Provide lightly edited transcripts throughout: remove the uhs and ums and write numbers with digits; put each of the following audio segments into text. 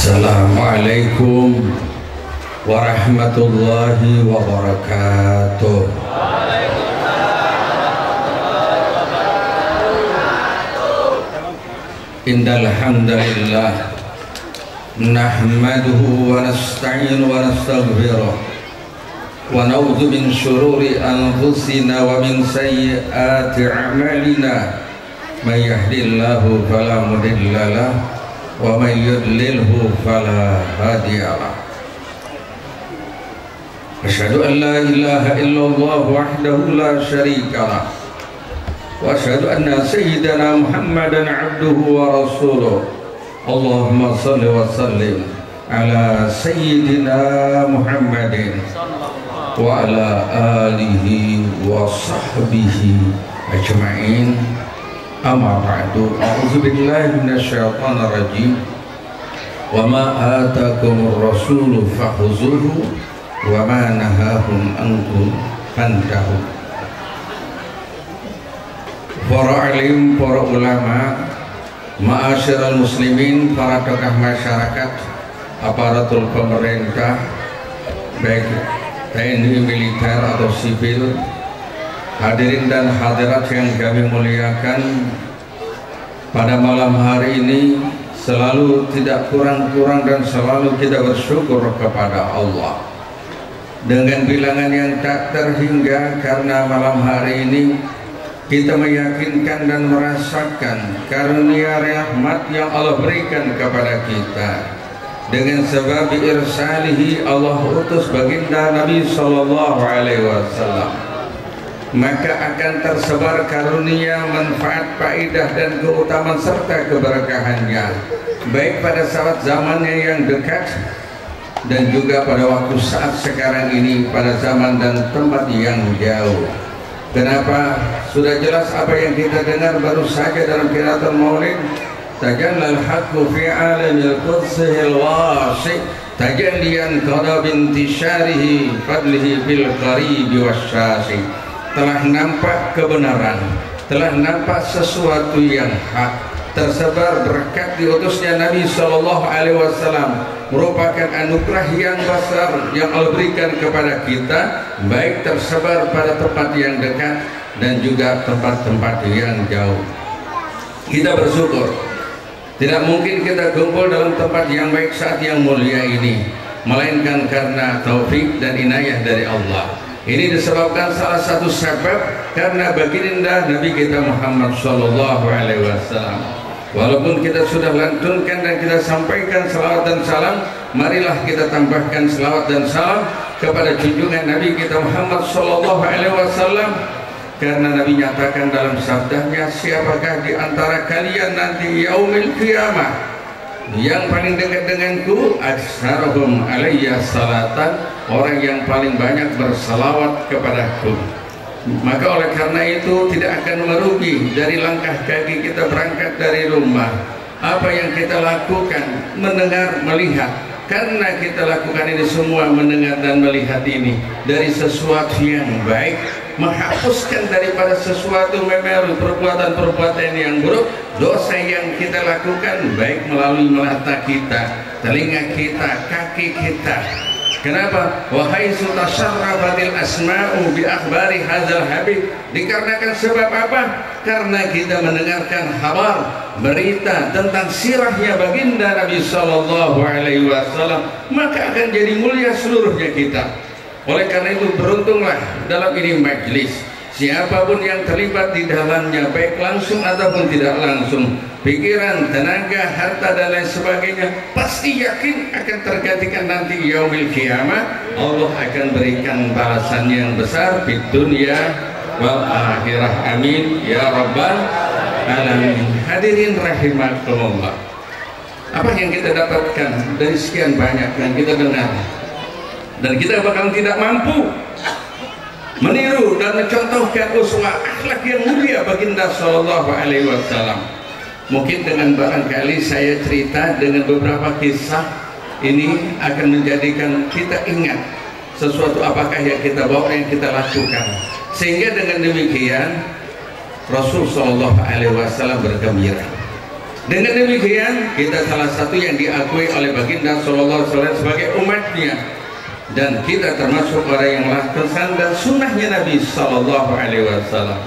Assalamualaikum warahmatullahi wabarakatuh. Innal hamdalillah nahmaduhu wa nasta'inu wa nastaghfiruh wa na'udzu min syururi anfusina wa min sayyiati a'malina. May yahdihillahu fala mudilla lahu wa may yudlilhu fala hadiyalah. Asyhadu an la ilaha illallah wahdahu la syarikalah wa asyhadu anna sayyidana Muhammadan abduhu wa rasuluh. Allahumma shalli wa sallim ala sayyidina Muhammadin wa ala alihi wa sahbihi ajma'in. Amma ba'du, a'udzu billahi minasyaitonir rajim. Wa ma atakumur rasulu fakhuzuhu wa ma nahahum anhu fantahu. Para alim, para ulama, ma'asyiral muslimin, para tokoh masyarakat, aparatur pemerintah, baik TNI, militer atau sipil, hadirin dan hadirat yang kami muliakan, pada malam hari ini selalu tidak kurang-kurang dan selalu kita bersyukur kepada Allah dengan bilangan yang tak terhingga, karena malam hari ini kita meyakinkan dan merasakan karunia rahmat yang Allah berikan kepada kita. Dengan sebab irsalihi, Allah utus baginda Nabi sallallahu alaihi wasallam, maka akan tersebar karunia, manfaat, faedah dan keutamaan serta keberkahannya, baik pada saat zamannya yang dekat dan juga pada waktu saat sekarang ini, pada zaman dan tempat yang jauh. Kenapa? Sudah jelas apa yang kita dengar baru saja dalam qiraatul maulid. Tajallal haqqu fi alamil qudsihil wasi' tajallian qada bintisyarihi fadlihi bil qaribi wasyasi. Telah nampak kebenaran, telah nampak sesuatu yang hak, tersebar berkat diutusnya Nabi sallallahu alaihi wasallam, merupakan anugerah yang besar yang Allah berikan kepada kita, baik tersebar pada tempat yang dekat dan juga tempat-tempat yang jauh. Kita bersyukur, tidak mungkin kita kumpul dalam tempat yang baik saat yang mulia ini, melainkan karena taufik dan inayah dari Allah. Ini disebabkan salah satu sebab karena baginda Nabi kita Muhammad sallallahu alaihi wasallam. Walaupun kita sudah lantunkan dan kita sampaikan selawat dan salam, marilah kita tambahkan selawat dan salam kepada junjungan Nabi kita Muhammad sallallahu alaihi wasallam, karena Nabi nyatakan dalam sabdanya, siapakah di antara kalian nanti yaumil qiyamah yang paling dekat denganku, aksharuhum alayya salatan, orang yang paling banyak bersalawat kepadaku. Maka oleh karena itu tidak akan merugi dari langkah kaki kita berangkat dari rumah. Apa yang kita lakukan, mendengar, melihat, karena kita lakukan ini semua, mendengar dan melihat ini dari sesuatu yang baik, menghapuskan daripada sesuatu memori perbuatan-perbuatan yang buruk, dosa yang kita lakukan, baik melalui mata kita, telinga kita, kaki kita. Kenapa? Wahai tasarrafatil asma'u bi akhbari hadzal habib, dikarenakan sebab apa? Karena kita mendengarkan kabar, berita tentang sirahnya baginda Nabi sallallahu alaihi wasallam, maka akan jadi mulia seluruhnya kita. Oleh karena itu beruntunglah dalam ini majlis, siapapun yang terlibat di dalamnya, baik langsung ataupun tidak langsung, pikiran, tenaga, harta dan lain sebagainya, pasti yakin akan tergantikan nanti yaumil qiyamah. Allah akan berikan balasan yang besar di dunia wal akhirah. Amin ya rabbal alamin. Hadirin rahimakumullah, apa yang kita dapatkan dari sekian banyak yang kita dengar, dan kita bakal tidak mampu meniru dan mencontohkan uswah akhlak yang mulia baginda sallallahu alaihi wasallam. Mungkin dengan barangkali saya cerita dengan beberapa kisah ini akan menjadikan kita ingat sesuatu apakah yang kita bawa, yang kita lakukan, sehingga dengan demikian Rasul sallallahu alaihi wasallam bergembira. Dengan demikian kita salah satu yang diakui oleh baginda sallallahu alaihi wasallam sebagai umatnya, dan kita termasuk orang yang lakukan dan sunnahnya Nabi sallallahu alaihi wasallam.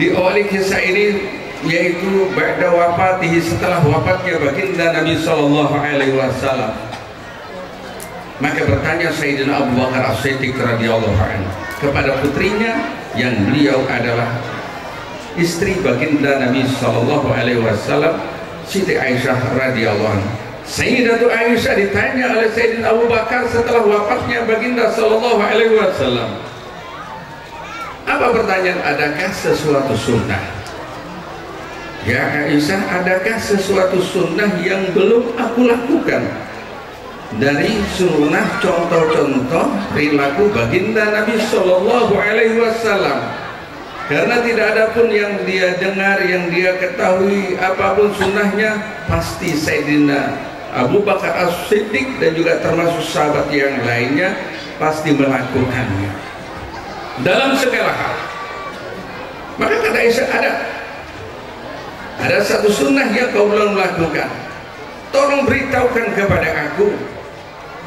Diawali kisah ini yaitu ba'da wafatihi, setelah wafatnya baginda Nabi sallallahu alaihi wasallam. Maka bertanya Sayyidina Abu Bakar As-Siddiq radhiyallahu anhu kepada putrinya yang beliau adalah istri baginda Nabi sallallahu alaihi wasallam, Siti Aisyah radhiyallahu anha. Sayyidatu Aisyah ditanya oleh Sayyidina Abu Bakar setelah wafatnya baginda sallallahu alaihi wasallam. Apa pertanyaan? Adakah sesuatu sunnah? Ya Aisyah, adakah sesuatu sunnah yang belum aku lakukan dari sunnah contoh-contoh perilaku baginda Nabi sallallahu alaihi wasallam? Karena tidak ada pun yang dia dengar, yang dia ketahui, apapun sunnahnya pasti Sayyidina Abu Bakar As-Siddiq dan juga termasuk sahabat yang lainnya pasti melakukannya dalam segala hal. Maka kata Aisyah, ada satu sunnah yang kau belum lakukan, tolong beritahukan kepada aku,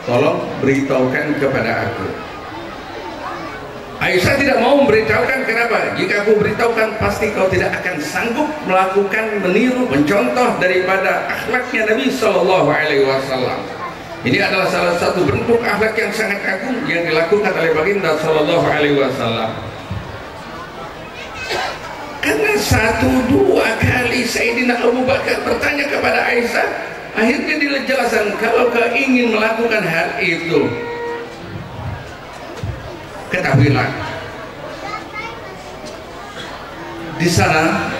tolong beritahukan kepada aku. Aisyah tidak mau memberitahukan. Kenapa? Jika aku beritahukan pasti kau tidak akan sanggup melakukan, meniru, mencontoh daripada akhlaknya Nabi sallallahu alaihi wasallam. Ini adalah salah satu bentuk akhlak yang sangat agung yang dilakukan oleh baginda sallallahu alaihi wasallam. Karena satu dua kali Sayyidina Abu Bakar bertanya kepada Aisyah, akhirnya dijelaskan kalau kau ingin melakukan hal itu, ketahuilah di sana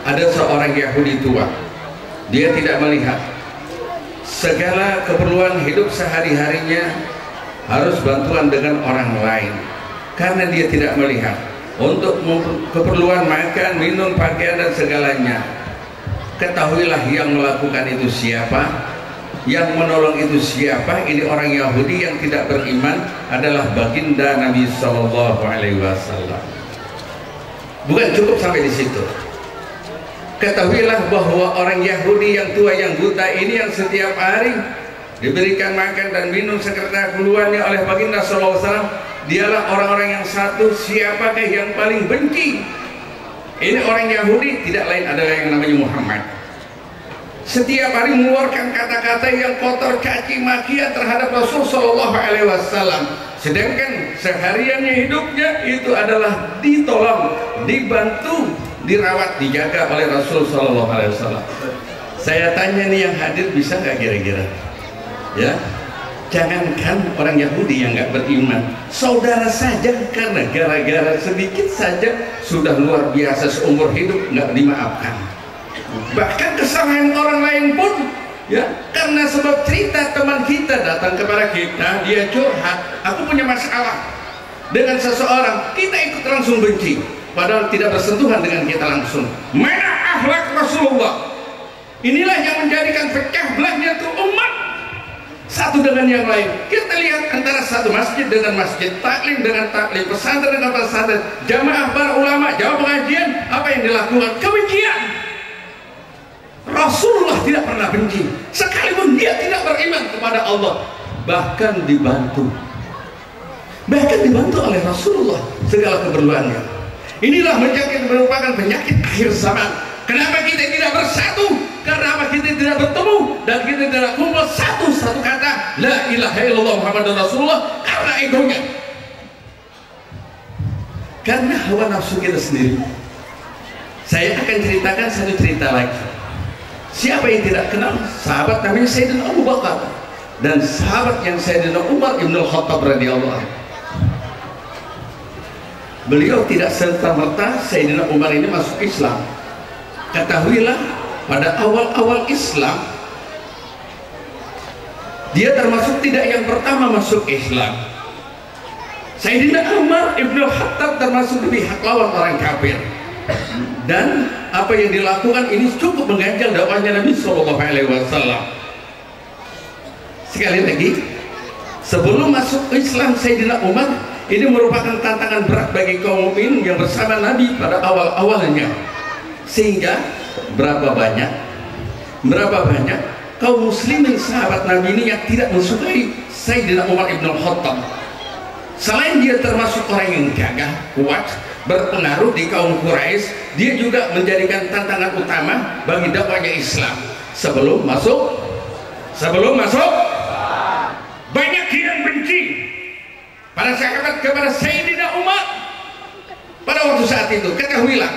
ada seorang Yahudi tua. Dia tidak melihat, segala keperluan hidup sehari-harinya harus bantuan dengan orang lain. Karena dia tidak melihat untuk keperluan makan, minum, pakaian dan segalanya, ketahuilah yang melakukan itu siapa, yang menolong itu siapa. Ini orang Yahudi yang tidak beriman adalah baginda Nabi sallallahu alaihi wasallam. Bukan cukup sampai di situ. Ketahuilah bahwa orang Yahudi yang tua yang buta ini yang setiap hari diberikan makan dan minum sekerta keperluannya oleh baginda sallallahu alaihi wasallam, dialah orang-orang yang satu. Siapakah yang paling benci? Ini orang Yahudi tidak lain adalah yang namanya Muhammad. Setiap hari mengeluarkan kata-kata yang kotor, caci makian terhadap Rasul sallallahu alaihi wasallam. Sedangkan sehariannya hidupnya itu adalah ditolong, dibantu, dirawat, dijaga oleh Rasul sallallahu alaihi wasallam. Saya tanya nih yang hadir, bisa nggak kira-kira? Ya, jangankan orang Yahudi yang nggak beriman, saudara saja karena gara-gara sedikit saja sudah luar biasa seumur hidup nggak dimaafkan. Bahkan kesalahan orang lain pun, ya, karena sebab cerita teman kita datang kepada kita, dia curhat, aku punya masalah dengan seseorang, kita ikut langsung benci, padahal tidak bersentuhan dengan kita langsung. Mana akhlak Rasulullah? Inilah yang menjadikan pecah belahnya tuh umat satu dengan yang lain. Kita lihat antara satu masjid dengan masjid, taklim dengan taklim, pesantren dengan pesantren, jamaah para ulama, jamaah pengajian, apa yang dilakukan? Kebencian. Rasulullah tidak pernah benci, sekalipun dia tidak beriman kepada Allah, bahkan dibantu oleh Rasulullah segala keperluannya. Inilah merupakan penyakit akhir zaman. Kenapa kita tidak bersatu? Karena apa? Kita tidak bertemu dan kita tidak kumpul satu kata la ilaha illallah Muhammadur Rasulullah, karena egonya, karena hawa nafsu kita sendiri. Saya akan ceritakan satu cerita lagi. Siapa yang tidak kenal sahabat namanya Sayyidina Abu Bakar dan sahabat yang Sayyidina Umar Ibn Khattab radhiyallahu anhu. Beliau tidak serta-merta Sayyidina Umar ini masuk Islam. Ketahuilah pada awal-awal Islam dia termasuk tidak yang pertama masuk Islam. Sayyidina Umar Ibn Khattab termasuk di pihak lawan orang kafir. Dan apa yang dilakukan ini cukup mengganjal dakwahnya Nabi sallallahu alaihi wasallam. Sekali lagi, sebelum masuk Islam Sayyidina Umar, ini merupakan tantangan berat bagi kaum mukmin yang bersama Nabi pada awal-awalnya. Sehingga berapa banyak kaum muslimin sahabat Nabi ini yang tidak mensukai Sayyidina Umar ibn Khattab. Selain dia termasuk orang yang gagah, kuat, berpengaruh di kaum Quraisy, dia juga menjadikan tantangan utama bagi dakwahnya Islam. Sebelum masuk banyak yang benci para sahabat kepada Sayyidina Umar. Pada waktu saat itu, ketahuilah,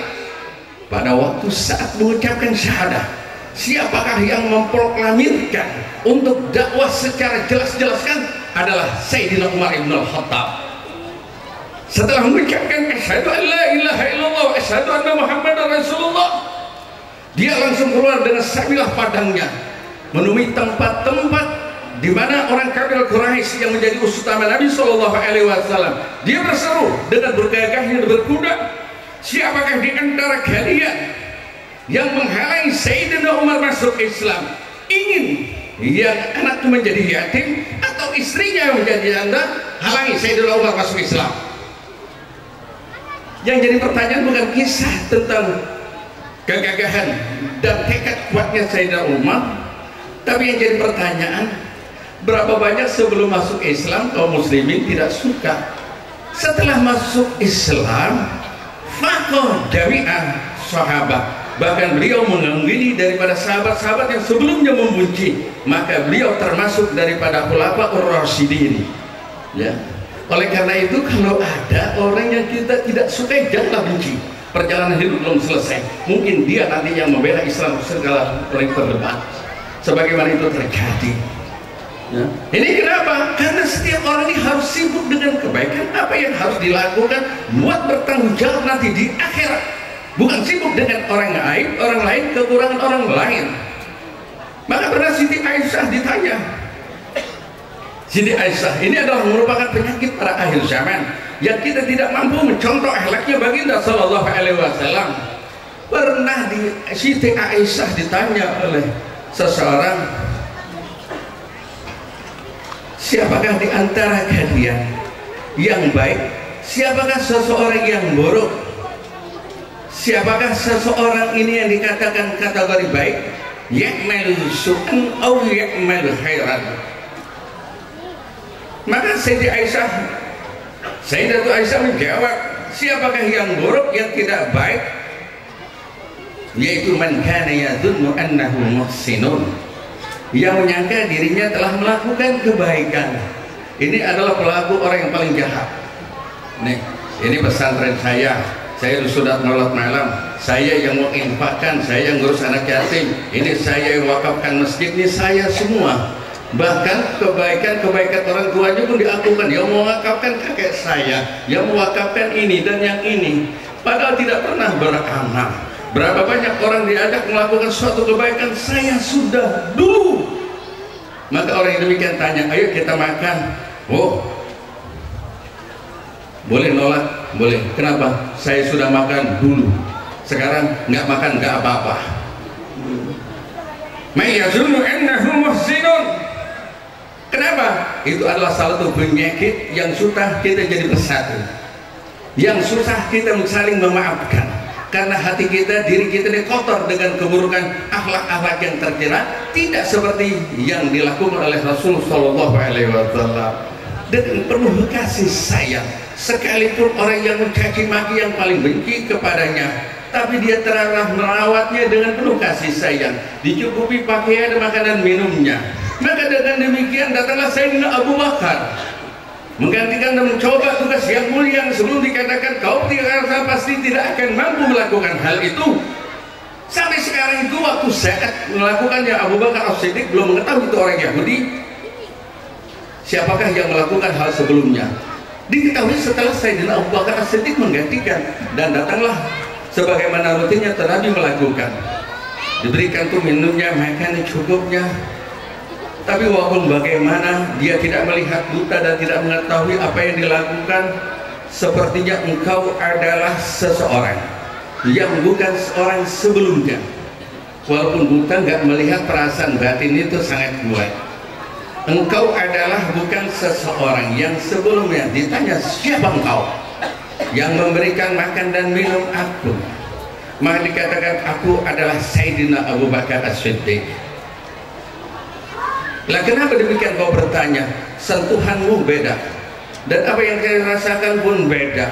pada waktu saat mengucapkan syahadah, siapakah yang memproklamirkan untuk dakwah secara jelas-jelaskan adalah Sayyidina Umar ibn al-Khattab. Setelah mengucapkan asyhadu an la ilaha illallah wa asyhadu anna Muhammadar Rasulullah, dia langsung keluar dengan sabilah padangnya, menemui tempat-tempat di mana orang kafir Quraisy yang menjadi musuh utama Nabi SAW. Dia berseru dengan bergagahnya berkuda, siapakah di antara kalian yang menghalangi Sayyidina Umar masuk Islam? Ingin yang anak itu menjadi yatim atau istrinya yang menjadi janda, halangi Sayyidina Umar masuk Islam. Yang jadi pertanyaan bukan kisah tentang kegagahan dan tekad kuatnya Sayyidina Umar, tapi yang jadi pertanyaan, berapa banyak sebelum masuk Islam kaum muslimin tidak suka. Setelah masuk Islam, faqah jami'ah sahabat, bahkan beliau mengambil daripada sahabat-sahabat yang sebelumnya membenci, maka beliau termasuk daripada khulafaur rasyidin, ya. Oleh karena itu, kalau ada orang yang kita tidak sukai, janganlah benci. Perjalanan hidup belum selesai, mungkin dia nanti yang membela Islam segala paling terdepan, sebagaimana itu terjadi, ya. Ini kenapa? Karena setiap orang ini harus sibuk dengan kebaikan apa yang harus dilakukan buat bertanggung jawab nanti di akhirat, bukan sibuk dengan orang lain, kekurangan orang lain. Maka pernah Siti Aisyah ditanya, Siti Aisyah ini adalah merupakan penyakit para akhir zaman yang kita tidak mampu mencontoh akhlaknya baginda sallallahu alaihi wasallam. Pernah Siti Aisyah ditanya oleh seseorang, siapakah di antara kalian yang baik? Siapakah seseorang yang buruk? Siapakah seseorang ini yang dikatakan kategori baik? Ya'malu su'an aw ya'malu khairan. Maka Sayyidatu Aisyah menjawab, siapakah yang buruk, yang tidak baik? Yaitu man kana yadhunnu annahu muhsinun, yang menyangka dirinya telah melakukan kebaikan. Ini adalah pelaku orang yang paling jahat. Nih, ini pesantren saya sudah nolak malam, saya yang mau infakkan, saya yang ngurus anak yatim, ini saya yang wakafkan masjid, ini saya semua. Bahkan kebaikan orang tuanya pun dilakukan, yang mewakafkan kakek saya, yang mewakafkan ini dan yang ini, padahal tidak pernah beramal. Berapa banyak orang diajak melakukan suatu kebaikan, saya sudah dulu. Maka orang yang demikian tanya, ayo kita makan. Oh, boleh nolak? Boleh. Kenapa? Saya sudah makan dulu, sekarang nggak makan nggak apa-apa. May yazunnu annahu muhsinun. Kenapa? Itu adalah salah satu penyakit yang susah kita jadi bersatu, yang susah kita saling memaafkan, karena hati kita, diri kita ini kotor dengan keburukan akhlak-akhlak yang tercela, tidak seperti yang dilakukan oleh Rasulullah SAW. Dengan penuh kasih sayang, sekalipun orang yang mencaci maki, yang paling benci kepadanya, tapi dia telah merawatnya dengan penuh kasih sayang, dicukupi pakaian, makanan, minumnya. Maka dengan demikian datanglah Sayyidina Abu Bakar menggantikan dan mencoba tugas yang mulia yang sebelum dikatakan kau pasti tidak akan mampu melakukan hal itu. Sampai sekarang itu waktu saat melakukannya Abu Bakar As-Siddiq belum mengetahui itu orang Yahudi. Siapakah yang melakukan hal sebelumnya? Diketahui setelah Sayyidina Abu Bakar As-Siddiq menggantikan, dan datanglah sebagaimana rutinnya Nabi melakukan. Diberikan tuh minumnya, makan cukupnya. Tapi walaupun bagaimana dia tidak melihat buta dan tidak mengetahui apa yang dilakukan, sepertinya engkau adalah seseorang yang bukan seorang sebelumnya. Walaupun buta nggak melihat, perasaan batin itu sangat kuat. Engkau adalah bukan seseorang yang sebelumnya. Ditanya, siapa engkau? Yang memberikan makan dan minum aku. maka dikatakan aku adalah Sayyidina Abu Bakar As-Siddiq. Lah kenapa demikian kau bertanya? Sentuhanmu beda dan apa yang kalian rasakan pun beda.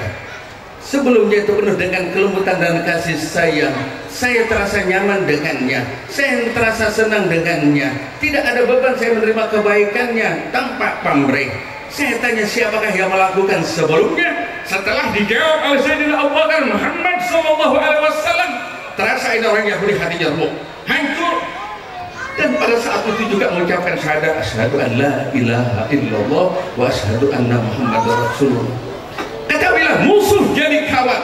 Sebelumnya itu penuh dengan kelembutan dan kasih sayang. Saya terasa nyaman dengannya, saya terasa senang dengannya. Tidak ada beban saya menerima kebaikannya tanpa pamrih. Saya tanya siapakah yang melakukan sebelumnya? Setelah dijawab oleh Sayyidina Abu Bakar Muhammad SAW, terasa ini orang Yahudi hatinya remuk, hancur. Dan pada saat itu juga mengucapkan syahadat asyhadu an la ilaha illallah wa asyhadu anna Muhammadar Rasulullah. Ketahuilah musuh jadi kawan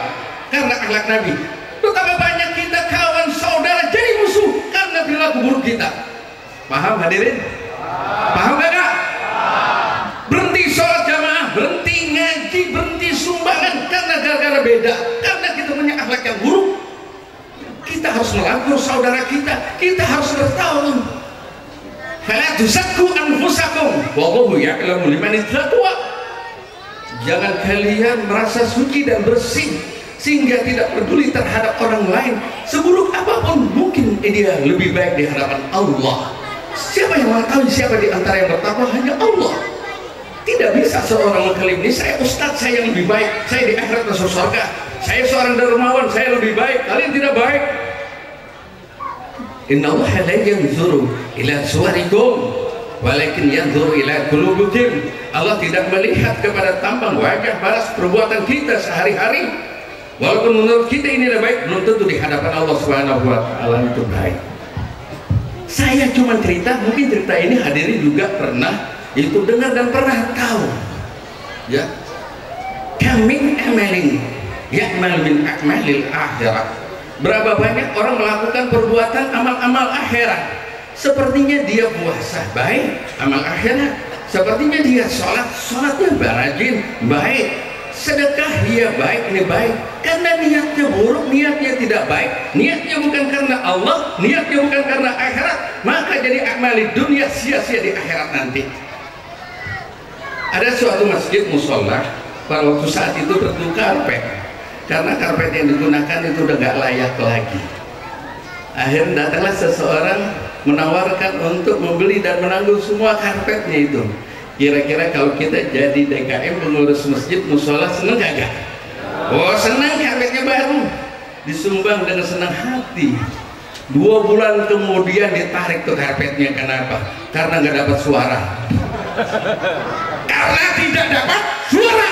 karena akhlak Nabi. Betapa banyak kita kawan saudara jadi musuh karena perilaku buruk kita. Paham hadirin? Paham gak? Berhenti sholat jamaah, berhenti ngaji, berhenti sumbangan karena gara-gara beda, karena kita punya akhlak yang buruk. Kita harus melangkul saudara kita, kita harus bertahun. Fala tuzakku anfusakum wallahu ya'lamu liman ittaqwa. Jangan kalian merasa suci dan bersih sehingga tidak peduli terhadap orang lain. Seburuk apapun mungkin dia lebih baik di hadapan Allah. Siapa yang mengetahui siapa di antara yang bertakwa? Hanya Allah. Tidak bisa seorang mengklaim ini saya ustaz, saya yang lebih baik, saya di akhirat masuk surga, saya seorang dermawan, saya lebih baik, kalian tidak baik. Inna Allah la yanzuru ila suwarikum walakin yanzuru ila qulubikum. Allah tidak melihat kepada tampang wajah, balas perbuatan kita sehari-hari. Walaupun menurut kita ini lebih baik, belum tentu di hadapan Allah Subhanahu wa taala itu baik. Saya cuma cerita, mungkin cerita ini hadirin juga pernah itu dengar dan pernah tahu. Ya. Kamin amalin ya'mal min a'malil akhirah. Berapa banyak orang melakukan perbuatan amal-amal akhirat. Sepertinya dia puasa, baik, amal akhirat. Sepertinya dia sholat, sholatnya rajin, baik. Sedekah, dia baik, ini baik. Karena niatnya buruk, niatnya tidak baik, niatnya bukan karena Allah, niatnya bukan karena akhirat, maka jadi amal di dunia sia-sia di akhirat nanti. Ada suatu masjid musola, pada waktu saat itu bertukar karpet. Karena karpet yang digunakan itu udah gak layak lagi. Akhirnya datanglah seseorang menawarkan untuk membeli dan menanggung semua karpetnya itu. Kira-kira kalau kita jadi DKM pengurus masjid musola seneng gak? Oh senang, karpetnya baru disumbang dengan senang hati. 2 bulan kemudian ditarik tuh karpetnya. Kenapa? Karena nggak dapat suara. Karena tidak dapat suara.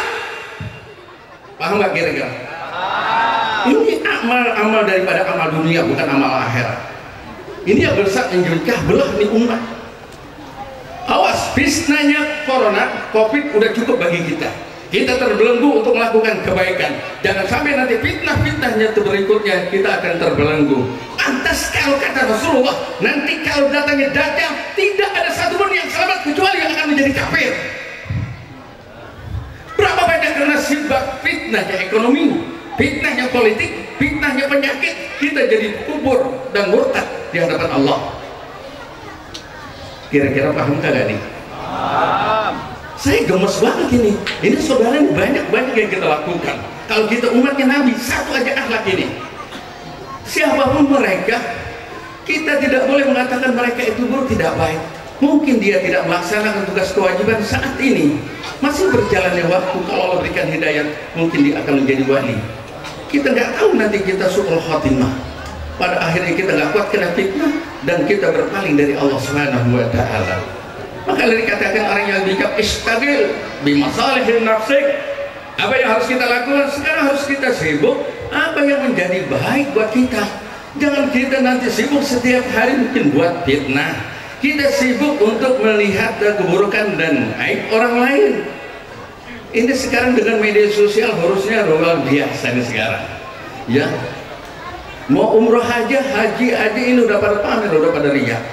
Paham nggak kira-kira? Ini amal daripada amal dunia, bukan amal akhirat. Ini yang bersat menjecah belah nih umat. Awas, fitnahnya corona, covid udah cukup bagi kita. Kita terbelenggu untuk melakukan kebaikan. Jangan sampai nanti fitnah-fitnahnya berikutnya kita akan terbelenggu. Lantas kalau kata Rasulullah, nanti kalau datangnya Dajjal, tidak ada satupun yang selamat kecuali yang akan menjadi kafir. Berapa banyak karena sebab fitnahnya ekonomi, fitnahnya politik, fitnahnya penyakit, kita jadi kubur dan murtad di hadapan Allah. Kira-kira paham kagak nih? Saya gemes banget ini. Ini saudara banyak yang kita lakukan. Kalau kita umatnya Nabi, satu aja akhlak ini. Siapapun mereka, kita tidak boleh mengatakan mereka itu buruk, tidak baik. Mungkin dia tidak melaksanakan tugas kewajiban saat ini. Masih berjalannya waktu, kalau Allah berikan hidayah, mungkin dia akan menjadi wali. Kita nggak tahu nanti kita su'ul khatimah. Pada akhirnya kita nggak kuat kena fitnah dan kita berpaling dari Allah Subhanahu wa taala. Maka dikatakan orang yang bijak istagil bimasalihin nafsik. Apa yang harus kita lakukan sekarang? Harus kita sibuk apa yang menjadi baik buat kita. Jangan kita nanti sibuk setiap hari mungkin buat fitnah. Kita sibuk untuk melihat keburukan dan aib orang lain. Ini sekarang dengan media sosial harusnya luar biasa ini sekarang. Ya, mau umroh aja, haji aja ini udah pada pamer, udah pada riak.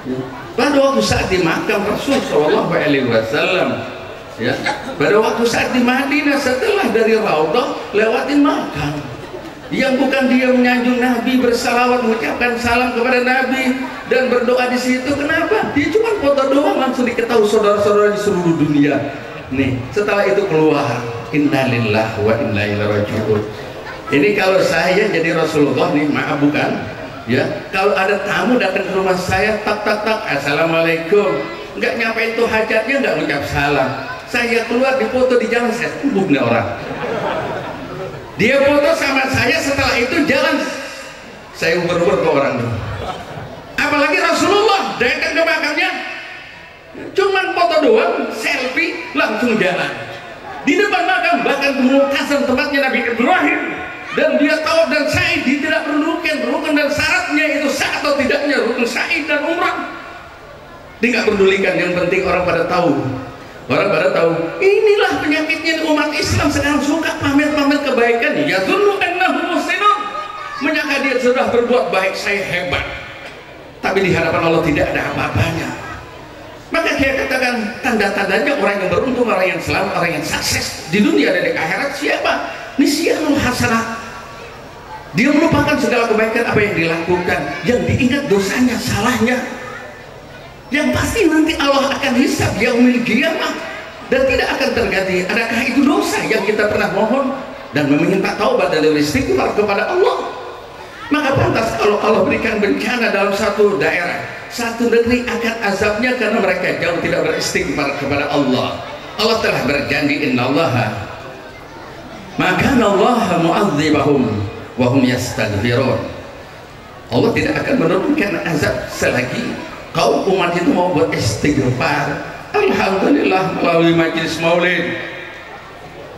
Ya. Pada waktu saat di makam Rasul Shallallahu Alaihi Wasallam, ya, pada waktu saat di Madinah setelah dari Raudah lewatin makam, yang bukan dia menyanjung Nabi, bersalawat, mengucapkan salam kepada Nabi dan berdoa di situ. Kenapa? Dia cuma foto doang langsung diketahui saudara-saudara di seluruh dunia. Nih, setelah itu keluar Innalillahi wa inna ilaihi raji'un. Ini kalau saya jadi Rasulullah nih, maaf bukan ya, kalau ada tamu datang ke rumah saya, tak tak tak, assalamualaikum, nggak nyampein tuh hajatnya, nggak ngucap salam, saya keluar dipoto di jalan, saya tubuh nih orang. Dia foto sama saya, setelah itu jalan saya uber-uber ke orang tuh. Apalagi Rasulullah datang ke makamnya, cuman foto doang, selfie, langsung jalan di depan makam. Bahkan pemungkasan tempatnya Nabi Ibrahim, dan dia tawaf dan sa'i, dia tidak perlu rukun dan syaratnya itu sah atau tidaknya rukun sa'i dan umrah. Dia nggak pedulikan, yang penting orang pada tahu. Orang pada tahu. Inilah penyakitnya umat Islam sekarang, suka pamer-pamer kebaikan. Ya dzunnu annahu muhsinun, menyangka dia sudah berbuat baik, saya hebat, tapi di hadapan Allah tidak ada apa-apanya. Maka dia katakan tanda-tandanya orang yang beruntung, orang yang selamat, orang yang sukses di dunia dan di akhirat siapa? Nisyanul hasanat. Dia melupakan segala kebaikan apa yang dilakukan, yang diingat dosanya, salahnya, yang pasti nanti Allah akan hisab yaumil qiyamah dan tidak akan terganti. Adakah itu dosa yang kita pernah mohon dan meminta taubat dan istighfar kepada Allah? Maka pantas kalau Allah berikan bencana dalam satu daerah, satu negeri, akan azabnya karena mereka jauh tidak beristighfar kepada Allah. Allah telah berjanji, innallaha maka Allah mu'adzibahum wa hum yastaghfirun. Allah tidak akan menurunkan azab selagi kaum umat itu mau beristighfar. Alhamdulillah, melalui majelis maulid,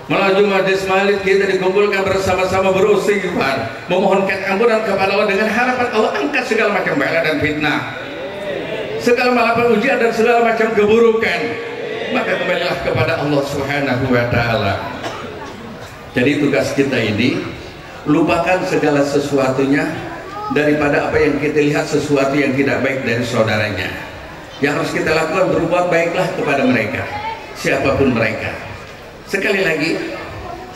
melalui majelis maulid kita dikumpulkan bersama-sama beristighfar, memohonkan ampunan kepada Allah dengan harapan Allah angkat segala macam bala dan fitnah, segala macam ujian dan segala macam keburukan. Maka kembalilah kepada Allah Subhanahu wa ta'ala. Jadi tugas kita ini, lupakan segala sesuatunya daripada apa yang kita lihat sesuatu yang tidak baik dari saudaranya. Yang harus kita lakukan, berbuat baiklah kepada mereka, siapapun mereka. Sekali lagi,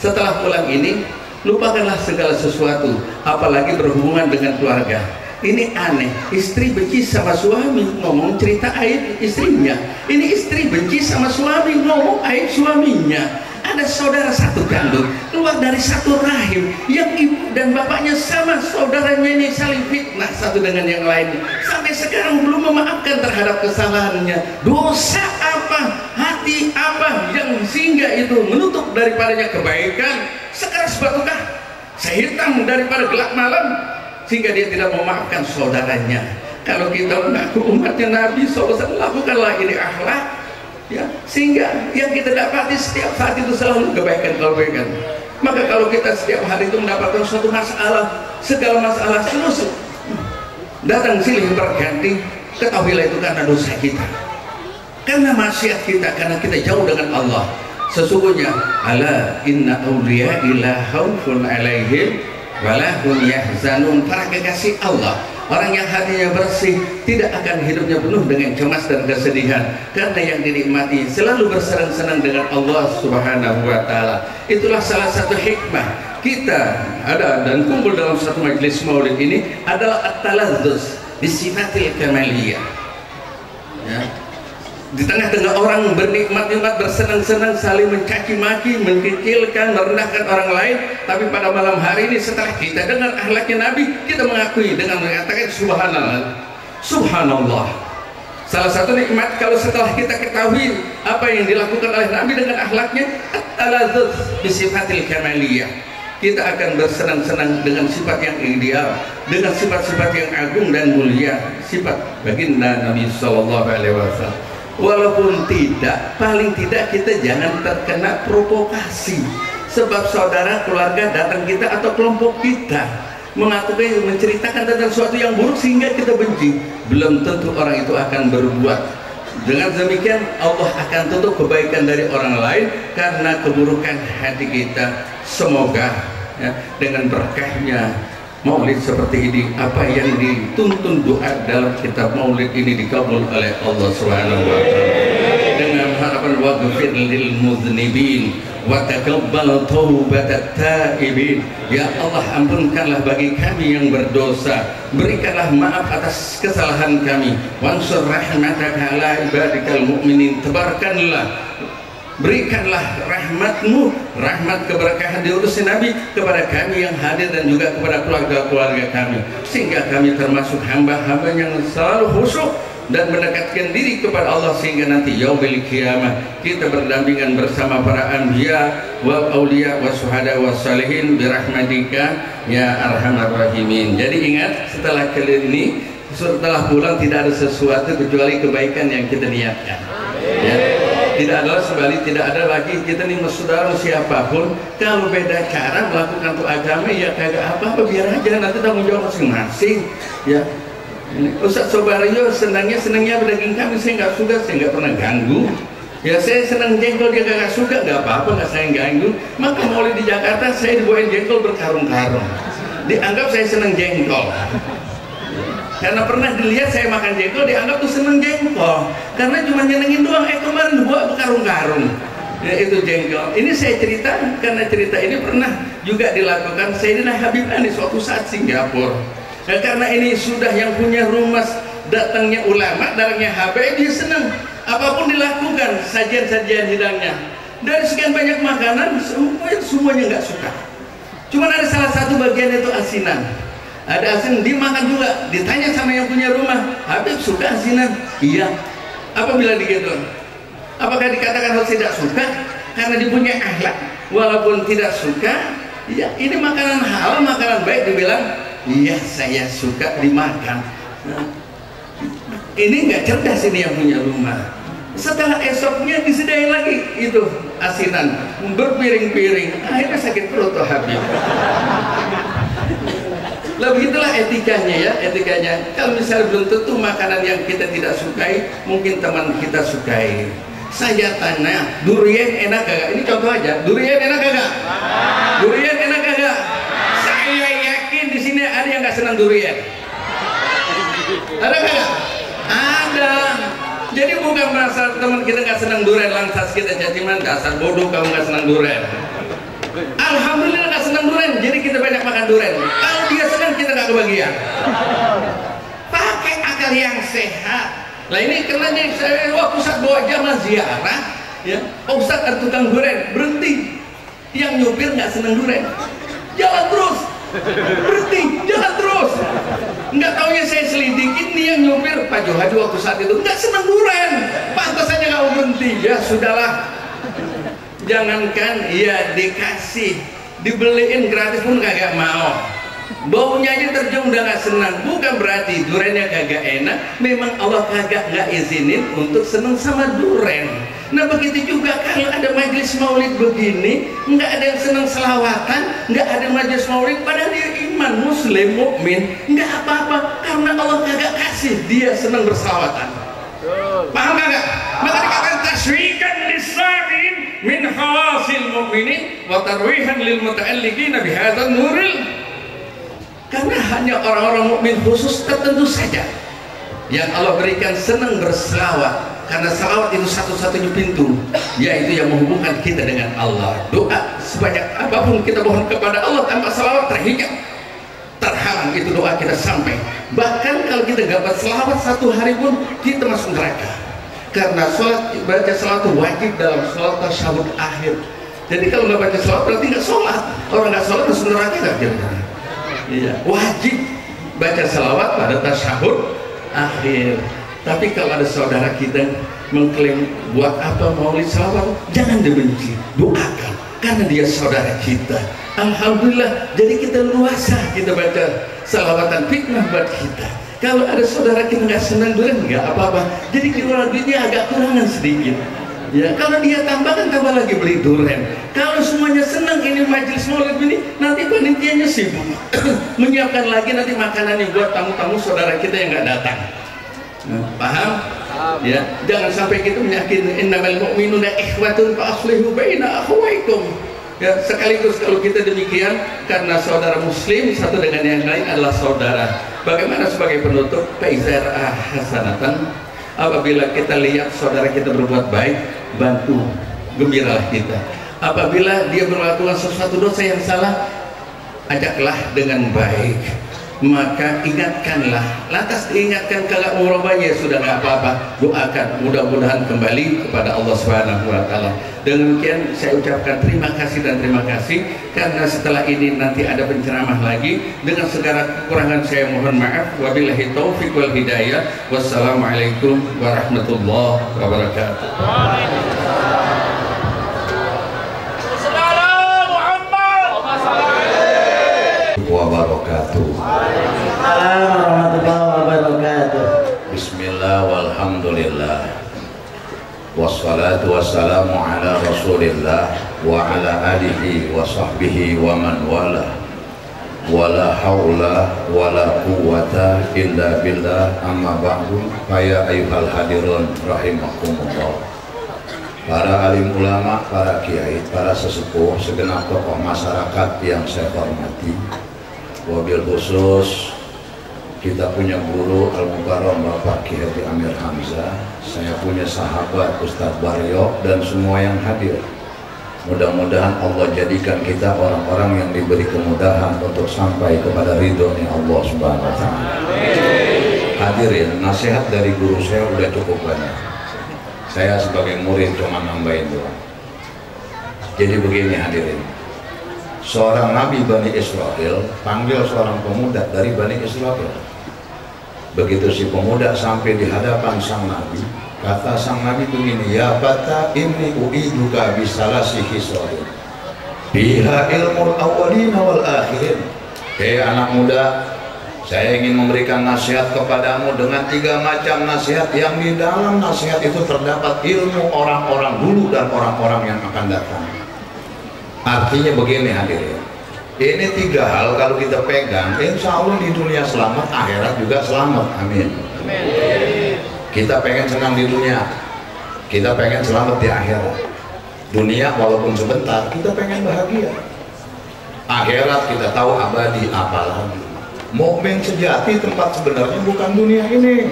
setelah pulang ini, lupakanlah segala sesuatu, apalagi berhubungan dengan keluarga. Ini aneh, istri benci sama suami, ngomong cerita aib istrinya. Ini istri benci sama suami, ngomong aib suaminya. Ada saudara satu kandung, keluar dari satu rahim, yang ibu dan bapaknya sama, saudaranya ini saling fitnah satu dengan yang lain, sampai sekarang belum memaafkan terhadap kesalahannya. Dosa apa, hati apa yang sehingga itu menutup daripadanya kebaikan, sekeras batukah, sehitam daripada gelap malam, sehingga dia tidak memaafkan saudaranya. Kalau kita mengaku umatnya Nabi SAW, lakukanlah ini akhlak, ya, sehingga yang kita dapati setiap saat itu selalu kebaikan-kebaikan. Maka kalau kita setiap hari itu mendapatkan suatu masalah, segala masalah selesai datang silih berganti, ketahuilah itu karena dosa kita, karena maksiat kita, karena kita jauh dengan Allah. Sesungguhnya ala inna awliya ila khawfun alaihim walahum yahzanun. Para kekasih Allah, orang yang hatinya bersih, tidak akan hidupnya penuh dengan cemas dan kesedihan, karena yang dinikmati selalu bersenang-senang dengan Allah Subhanahu wa ta'ala. Itulah salah satu hikmah kita ada dan kumpul dalam satu majelis maulid ini adalah at-talazzuz bisifatil kamaliyah, ya. Di tengah-tengah orang bernikmat-nikmat, bersenang-senang, saling mencaci maki, mengkecilkan, merendahkan orang lain, tapi pada malam hari ini setelah kita dengar akhlaknya Nabi, kita mengakui dengan mengatakan subhanallah, subhanallah. Salah satu nikmat kalau setelah kita ketahui apa yang dilakukan oleh Nabi dengan akhlaknya, at-talazzuz bisifatil kamaliyah, kita akan bersenang-senang dengan sifat yang ideal, dengan sifat-sifat yang agung dan mulia, sifat baginda Nabi sallallahu alaihi wasallam. Walaupun tidak, paling tidak kita jangan terkena provokasi, sebab saudara, keluarga datang kita atau kelompok kita mengakui, menceritakan tentang sesuatu yang buruk sehingga kita benci, belum tentu orang itu akan berbuat. Dengan demikian Allah akan tutup kebaikan dari orang lain karena keburukan hati kita. Semoga ya, dengan berkahnya maulid seperti ini, apa yang dituntun doa dalam kitab maulid ini dikabul oleh Allah Subhanahu wa ta'ala. Dengan harapan waghfir lil mudznibin wa taqabbal taubatat taibin. Ya Allah, ampunkanlah bagi kami yang berdosa, berikanlah maaf atas kesalahan kami, wansur rahmataka ala ibadikal mu'minin. Tebarkanlah berikanlah rahmat-Mu, rahmat keberkahan diutus Nabi kepada kami yang hadir dan juga kepada keluarga-keluarga kami, sehingga kami termasuk hamba-hamba yang selalu khusyuk dan mendekatkan diri kepada Allah, sehingga nanti yaumil qiyamah kita berdampingan bersama para anbiya wal auliya was syuhada was salihin birahmatika ya arhamar rahimin. Jadi ingat, setelah kali ini, setelah pulang tidak ada sesuatu kecuali kebaikan yang kita niatkan, ya. Tidak ada sebalik, tidak ada lagi kita nih saudara siapapun kalau beda cara melakukan untuk agama ya kagak apa-apa, biar aja nanti tanggung jawab masing-masing, ya. Ustaz Sobario senangnya berdaging kami, saya nggak suka, saya nggak pernah ganggu. Ya saya senang jengkol, dia nggak suka, nggak apa-apa, nggak saya ganggu. Maka maulid di Jakarta saya dibawain jengkol berkarung-karung, dianggap saya senang jengkol. Karena pernah dilihat saya makan jengkol, dianggap tuh seneng jengkol karena cuma nyenengin doang. Kemarin dibawa berkarung-karung, ya itu jengkol. Ini saya cerita karena cerita ini pernah juga dilakukan Sayyidina Habib Ani suatu saat Singapura. Nah, karena ini sudah yang punya rumah datangnya ulama, datangnya Habib, dia senang apapun dilakukan, sajian-sajian hidangnya dari sekian banyak makanan semuanya nggak suka. Cuman ada salah satu bagian itu asinan. Ada asinan dimakan juga, ditanya sama yang punya rumah, Habib suka asinan? Iya. Apabila begitu, apakah dikatakan harus tidak suka? Karena dia punya akhlak, walaupun tidak suka, ya ini makanan halal, makanan baik, dibilang, iya saya suka dimakan. Nah, ini nggak cerdas ini yang punya rumah. Setelah esoknya disediain lagi itu asinan, berpiring-piring, akhirnya sakit perut tuh Habib. Lah begitulah etikanya ya, etikanya. Kalau misalnya belum tentu makanan yang kita tidak sukai, mungkin teman kita sukai. Saya tanya, durian enak gak? Ini contoh aja, durian enak gak? Durian enak gak? Saya yakin di sini ada yang nggak senang durian. Ada gak? Ada. Jadi bukan merasa teman kita nggak senang durian lantas kita caciman, dasar bodoh kamu nggak senang durian. Alhamdulillah nggak senang durian, jadi kita banyak makan durian. Kalau dia senang kita nggak kebagian. Pakai akal yang sehat. Nah ini karena saya waktu saat bawa jamaah ziarah, ya, Ustaz ada tukang durian, berhenti. Yang nyupir nggak senang durian, jalan terus, berhenti, jalan terus. Nggak taunya saya selidikin nih yang nyupir Pak Johadi waktu saat itu nggak senang durian, pantas aja nggak berhenti. Ya sudahlah. Jangankan ya dikasih, dibeliin gratis pun kagak mau. Baunya aja tercium udah gak senang. Bukan berarti duriannya kagak enak, memang Allah kagak nggak izinin untuk senang sama durian. Nah begitu juga kalau ada majelis maulid begini, nggak ada yang senang selawatan, nggak ada majelis maulid, padahal dia iman, muslim, mukmin, nggak apa-apa karena Allah kagak kasih dia senang berselawatan. Paham kagak? Maka dikatakan taswikan lisamin min khawasil mu'minin wa tarwihan lil muta'alliqina bihadzal nuril. Karena hanya orang-orang mukmin khusus tertentu saja yang Allah berikan senang berselawat, karena selawat itu satu-satunya pintu yaitu yang menghubungkan kita dengan Allah. Doa sebanyak apapun kita mohon kepada Allah tanpa selawat terhijab, terhalang itu doa kita sampai. Bahkan kalau kita nggak berselawat satu hari pun kita masuk neraka. Karena sholat, baca sholat itu wajib dalam sholat tasyahud akhir. Jadi kalau nggak baca sholat berarti nggak sholat. Orang nggak sholat masuk neraka nggak kira-kira? Iya, wajib baca salawat pada tasyahud akhir. Tapi kalau ada saudara kita mengklaim buat apa maulid salawat, jangan dibenci, doakan karena dia saudara kita. Alhamdulillah, jadi kita luasa kita baca salawatan, fitnah buat kita. Kalau ada saudara kita nggak senang durian, nggak apa-apa. Jadi kita duitnya agak kurangan sedikit. Ya, kalau dia tambahkan tambah lagi beli durian. Kalau semuanya senang ini majelis maulid ini, nanti panitianya sibuk menyiapkan lagi nanti makanan yang buat tamu-tamu saudara kita yang nggak datang. Nah, paham? Ya, jangan sampai kita menyakiti innamal mu'minuna ikhwatun fa aslihu baina akhawaykum. Ya, sekaligus kalau kita demikian karena saudara muslim satu dengan yang lain adalah saudara. Bagaimana sebagai penutup faizar hasanatan, apabila kita lihat saudara kita berbuat baik, bantu, gembiralah kita. Apabila dia melakukan sesuatu dosa yang salah, ajaklah dengan baik. maka ingatkanlah. Lantas diingatkan kagak merubahnya, sudah nggak apa-apa, doakan mudah-mudahan kembali kepada Allah Subhanahu wa taala. Demikian saya ucapkan terima kasih dan terima kasih, karena setelah ini nanti ada penceramah lagi. Dengan segala kekurangan saya mohon maaf. Wabillahi taufiq wal hidayah. Wassalamualaikum warahmatullahi wabarakatuh. Wabarakatuh. Warahmatullahi wabarakatuh. Bismillah walhamdulillah, wassalatu wassalamu ala rasulillah wa ala alihi wa sahbihi wa man wala, wala haula wala quwwata illa billah, amma ba'du. Faya ayyuhal hadirun rahimakumullah, para alim ulama, para kiai, para sesepuh, segenap tokoh masyarakat yang saya hormati. Wabil khusus kita punya guru Al-Mukarram Bapak Kiai Haji Amir Hamzah, saya punya sahabat Ustadz Baryo, dan semua yang hadir. Mudah-mudahan Allah jadikan kita orang-orang yang diberi kemudahan untuk sampai kepada ridhonya Allah Subhanahu wa taala. Hadirin, nasihat dari guru saya udah cukup banyak. Saya sebagai murid cuma nambahin doang. Jadi begini hadirin, seorang Nabi Bani Israel panggil seorang pemuda dari Bani Israel. Begitu si pemuda sampai di hadapan sang Nabi, kata sang Nabi begini, ya bata inni u'iduka bisalasi hisodin biha ilmul awalina wal akhirin. Hei anak muda, saya ingin memberikan nasihat kepadamu dengan 3 macam nasihat, yang di dalam nasihat itu terdapat ilmu orang-orang dulu dan orang-orang yang akan datang. Artinya begini hadirin, ini 3 hal kalau kita pegang, insya Allah di dunia selamat, akhirat juga selamat. Amin. Kita pengen senang di dunia, kita pengen selamat di akhirat. Dunia walaupun sebentar, kita pengen bahagia. Akhirat kita tahu abadi, apalagi. Mukmin sejati tempat sebenarnya bukan dunia ini.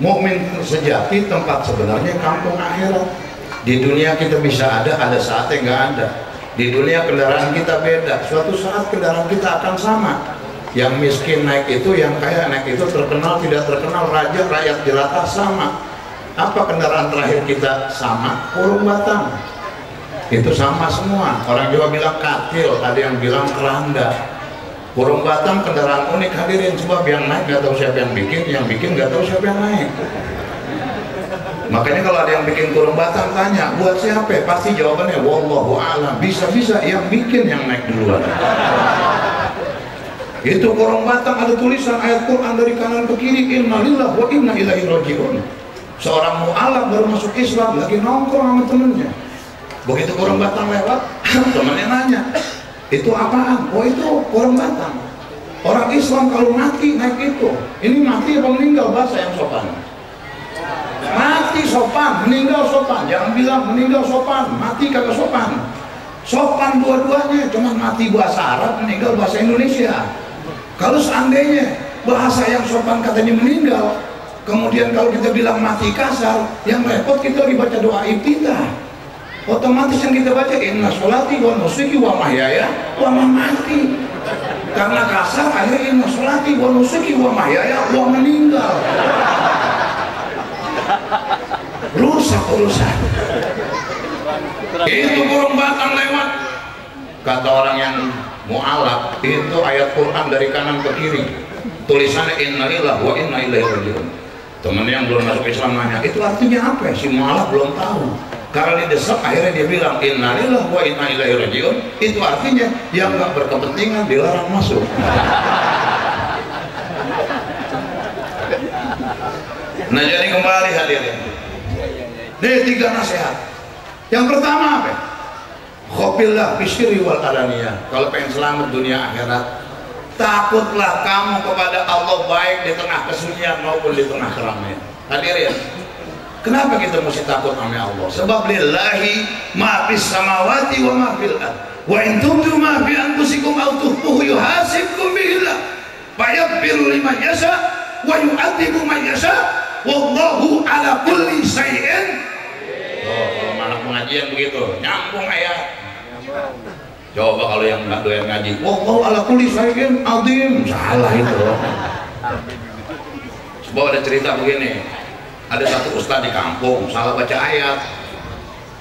Mukmin sejati tempat sebenarnya kampung akhirat. Di dunia kita bisa ada saatnya nggak ada. Di dunia kendaraan kita beda, suatu saat kendaraan kita akan sama. Yang miskin naik itu, yang kaya naik itu, terkenal tidak terkenal, raja rakyat jelata sama. Apa kendaraan terakhir kita sama? Kurung batang. Itu sama semua. Orang Jawa bilang katil, ada yang bilang keranda. Kurung batang kendaraan unik hadirin, sebab yang naik nggak tahu siapa yang bikin nggak tahu siapa yang naik. Makanya kalau ada yang bikin kurung batang, tanya buat siapa, pasti jawabannya wallahu a'lam. Bisa-bisa yang bikin yang naik duluan. Itu kurung batang ada tulisan ayat Quran dari kanan ke kiri, inna lillahi wa inna ilaihi raji'un. Seorang mu'alaf baru masuk Islam, lagi nongkrong sama temennya. Begitu kurung batang lewat, temennya nanya, itu apaan? Oh itu kurung batang. Orang Islam kalau mati naik itu. Ini mati apa meninggal, bahasa yang sopan. Mati sopan, meninggal sopan. Jangan bilang meninggal sopan, mati kagak sopan. Sopan dua-duanya, cuman mati bahasa Arab, meninggal bahasa Indonesia. Kalau seandainya bahasa yang sopan katanya meninggal, kemudian kalau kita bilang mati kasar, yang repot kita lagi baca doa ibtidah. Otomatis yang kita baca inna sholati wa nusuki wa mahyaya wa mamati. Karena kasar akhirnya inna sholati wa nusuki wa mahyaya wa meninggal. Rusak urusan. Itu kurung batang lewat, kata orang yang mu'alaf, itu ayat Quran dari kanan ke kiri, tulisannya innalillahi wa inna ilaihi raji'un. Temen yang belum masuk Islam nanya, itu artinya apa ya? Si mu'alaf belum tahu. Karena didesak akhirnya dia bilang innalillahi wa inna ilaihi raji'un, itu artinya yang gak berkepentingan dilarang masuk. Nah jadi kembali hadirin, ini 3 nasihat. Yang pertama apa? Khofillah bisyirri wal alaniyah. Kalau pengen selamat dunia akhirat, takutlah kamu kepada Allah, baik di tengah kesunyian maupun di tengah keramaian. Hadirin, kenapa kita mesti takut sama Allah? Sebab lillahi ma fis samawati wa ma fil ard. Wa in tubdu ma fi anfusikum aw tukhfuhu yuhasibkum billah. Fayaghfiru liman yasha wa yu'adzibu man yasha. Wallahu ala kulli syai'in. Oh, kalau anak pengajian begitu, nyambung ayat. Coba kalau yang nggak doyan ngaji, wallahu ala kulli syai'in azim, salah itu. Coba ada cerita begini, ada satu ustaz di kampung salah baca ayat.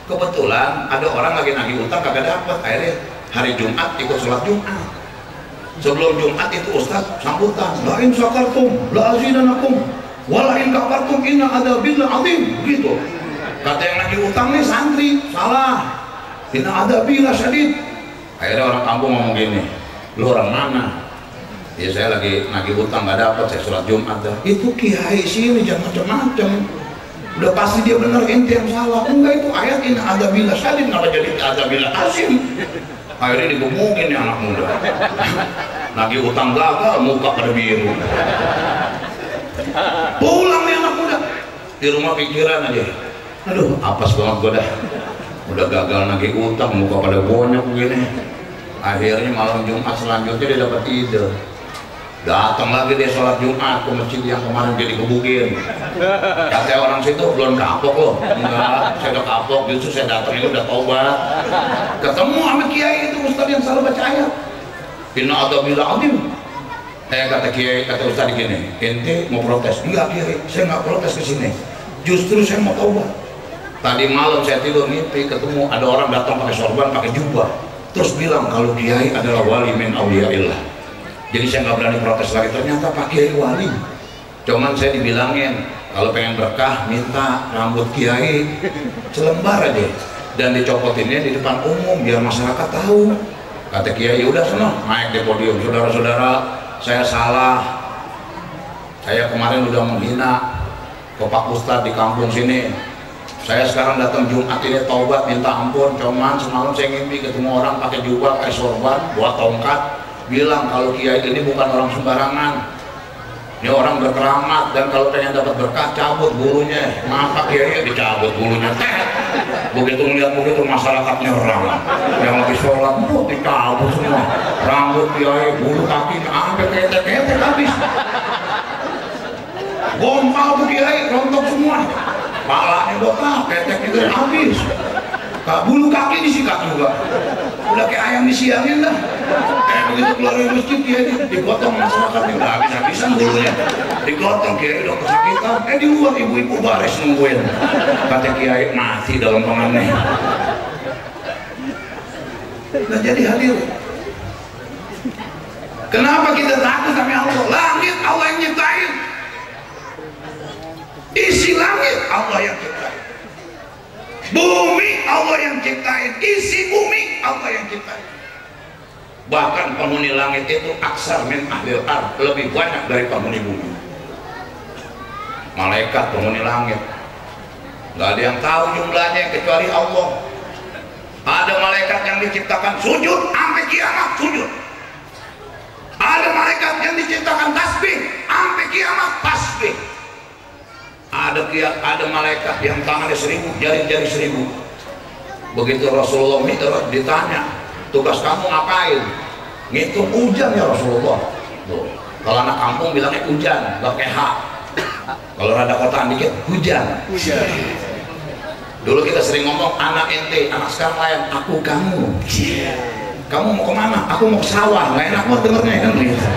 Kebetulan ada orang lagi nagih utang kagak dapat, akhirnya hari Jumat ikut sholat Jumat. Sebelum Jumat itu ustaz sambutan, la in syakartum la azidanakum wa la in kafartum inna adzabil azim, gitu. Kata yang nagih utang nih santri, salah, inna adzabil syadid. Akhirnya orang kampung ngomong gini, lu orang mana? Ya saya lagi nagih utang nggak dapat, saya sholat Jumat dah. Itu kiai sini jangan macam-macam, udah pasti dia benar, ente yang salah. Enggak, itu ayat inna adzabil syadid, kenapa jadi adzabil azim? Akhirnya digomongin nih anak muda. Nagih utang gagal, muka pada biru. Pulang nih anak muda, di rumah pikiran aja, aduh apes banget gue dah, udah gagal nagih utang, muka pada bonyok begini. Akhirnya malam Jumat selanjutnya dia dapat ide, datang lagi dia sholat Jumat ke masjid yang kemarin dia dikebukin. Kata orang situ, belum kapok loh. Enggak, saya udah kapok, justru saya datang ini udah tobat. Ketemu sama kiai itu ustaz yang salah baca ayat, inna adzabil azim. Kata kiai, kata ustaz gini, ente mau protes? Enggak kiai, saya nggak protes ke sini, justru saya mau tobat. Tadi malam saya tidur mimpi ketemu ada orang datang pakai sorban, pakai jubah, terus bilang kalau kiai adalah wali min auliyaillah. Jadi saya nggak berani protes lagi, ternyata Pak Kiai wali. Cuman saya dibilangin kalau pengen berkah minta rambut kiai selembar aja dan dicopotinnya di depan umum biar masyarakat tahu. Kata kiai, udah sana naik di podium, saudara-saudara saya salah, saya kemarin udah menghina ke Pak Ustadz di kampung sini. Saya sekarang datang Jumat ini taubat minta ampun. Cuman semalam saya ngimpi ketemu orang pakai jubah, pakai sorban, bawa tongkat, bilang kalau kiai ini bukan orang sembarangan, ini orang berkeramat, dan kalau pengen dapat berkah cabut bulunya. Maka kiai dicabut bulunya. Begitu melihat begitu masyarakat nyerang, yang lagi sholat dicabut semua rambut kiai, bulu kaki sampai ketek-ketek habis. Gompal tuh kiai, rontok semua, palanya botak, ketek itu habis, bulu kaki disikat juga, udah kayak ayam disiangin dah. Begitu keluar dari masjid kiai digotong masyarakatnya, udah habis-habisan bulunya, digotong kiai udah kesakitan. Di luar ibu-ibu baris nungguin. Kata kiai mati dalam penganeh. Nah jadi hadir. Kenapa kita takut sama Allah? Langit Allah yang nyiptain, isi langit Allah yang ciptain, bumi Allah yang ciptain, isi bumi Allah yang ciptain. Bahkan penghuni langit itu aksar min ahlil ard, lebih banyak dari penghuni bumi. Malaikat penghuni langit nggak ada yang tahu jumlahnya kecuali Allah. Ada malaikat yang diciptakan sujud sampai kiamat sujud, ada malaikat yang diciptakan tasbih sampai kiamat tasbih, ada malaikat yang tangannya 1000, jari-jari 1000. Begitu Rasulullah Mi'raj ditanya, tugas kamu ngapain? Ngitung hujan ya Rasulullah. Tuh. Kalau anak kampung bilangnya hujan, pakai H. Kalau rada kotaan dikit, hujan. Dulu kita sering ngomong anak ente, anak sekarang lain, aku kamu. Kamu mau kemana? Aku mau ke sawah. Nggak enak banget dengernya kan gitu.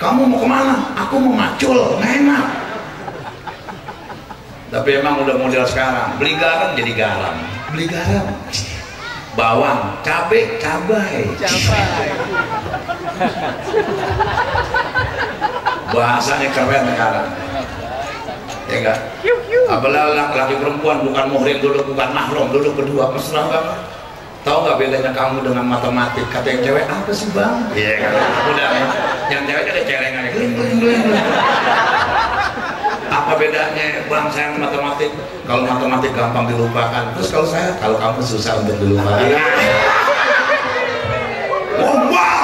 Kamu mau kemana? Aku mau macul. Nggak enak. Tapi emang udah model sekarang, beli garam jadi garam, beli garam, bawang, cabai, cabai. Bahasanya keren sekarang, ya enggak? Apalagi laki perempuan bukan muhrim dulu, bukan mahram dulu, berdua mesra banget. Tahu nggak bedanya kamu dengan matematik? Kata yang cewek, apa sih bang? Iya kan? Udah, yang cewek ada cerengan, gling. Apa bedanya bang saya matematik? Kalau matematik gampang dilupakan, terus kalau saya, kalau kamu susah untuk dilupakan. Gombal.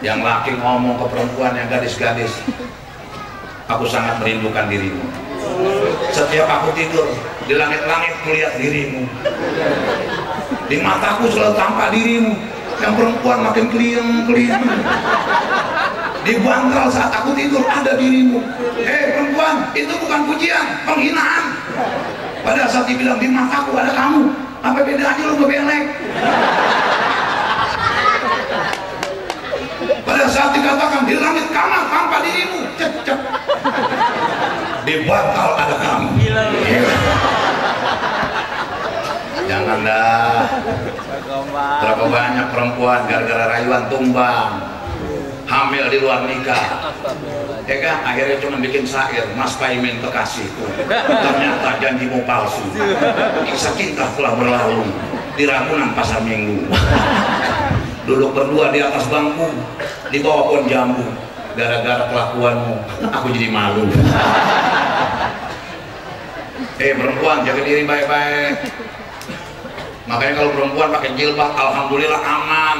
Yang laki ngomong ke perempuan yang gadis-gadis, aku sangat merindukan dirimu. Setiap aku tidur di langit-langit kulihat dirimu, di mataku selalu tampak dirimu. Yang perempuan makin kelihatan. Di bantal saat aku tidur ada dirimu. Perempuan, itu bukan pujian, penghinaan. Pada saat dibilang di mataku ada kamu, apa bedanya lu ngebelek? Pada saat dikatakan di langit kamar tanpa dirimu, cek di bantal ada kamu. Jangan dah. Berapa banyak perempuan gara-gara rayuan tumbang, hamil di luar nikah, ya kan? Akhirnya cuma bikin syair, Mas Paimin kekasihku, ternyata janjimu palsu, kisah cinta telah berlalu di Ragunan Pasar Minggu. Duduk berdua di atas bangku, di bawah pohon jambu, gara-gara kelakuanmu aku jadi malu. Perempuan jaga diri baik-baik. Makanya kalau perempuan pakai jilbab, alhamdulillah aman.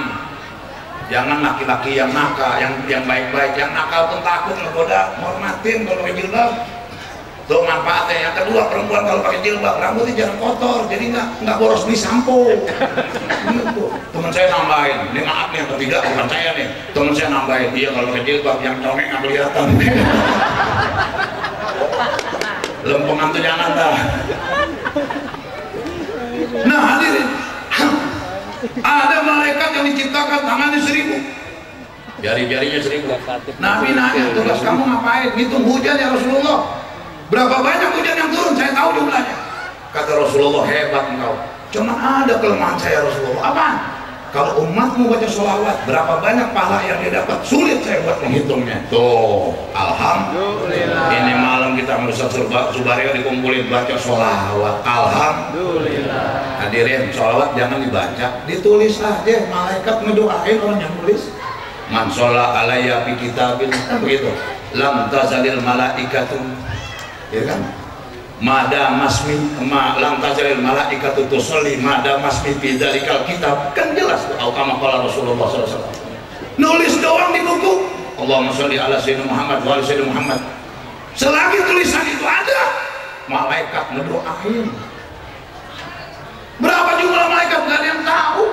Jangan laki-laki yang nakal, yang baik-baik, yang nakal pun takut ngegoda, hormatin kalau pakai jilbab. Tuh manfaatnya. Yang kedua, perempuan kalau pakai jilbab rambutnya jangan kotor, jadi nggak boros beli sampo. Gitu. Teman saya nambahin, ini maaf nih yang ketiga bukan saya nih. Teman saya nambahin, dia kalau pakai jilbab yang congek nggak kelihatan. Lempengan tuh jangan dah. Nah hadirin, ada malaikat yang diciptakan tangannya 1000, jari-jarinya 1000. Nabi nanya, tugas kamu ngapain? Hitung hujan ya Rasulullah. Berapa banyak hujan yang turun? Saya tahu jumlahnya. Kata Rasulullah, hebat engkau. Cuma ada kelemahan saya Rasulullah. Apa? Kalau umatmu baca sholawat, berapa banyak pahala yang dia dapat? Sulit saya buat menghitungnya. Tuh, alhamdulillah. Ini malam kita Ustaz Subario dikumpulin baca sholawat. Alhamdulillah. Hadirin, sholawat jangan dibaca, ditulis aja. Malaikat ngedoain orang yang tulis. Man sholla alayya fi kitabil, begitu. Lam tazalil malaikatu, ya kan? Mada masmi lam tazalil malaikatu tusalli mada masmi fi dzalikal kitab, kan jelas tuh kama qala Rasulullah SAW. Nulis doang di buku, Allahumma sholli ala sayyidina Muhammad wa ala sayyidina Muhammad. Selagi tulisan itu ada, malaikat ngedoain. Berapa jumlah malaikat nggak ada yang tahu.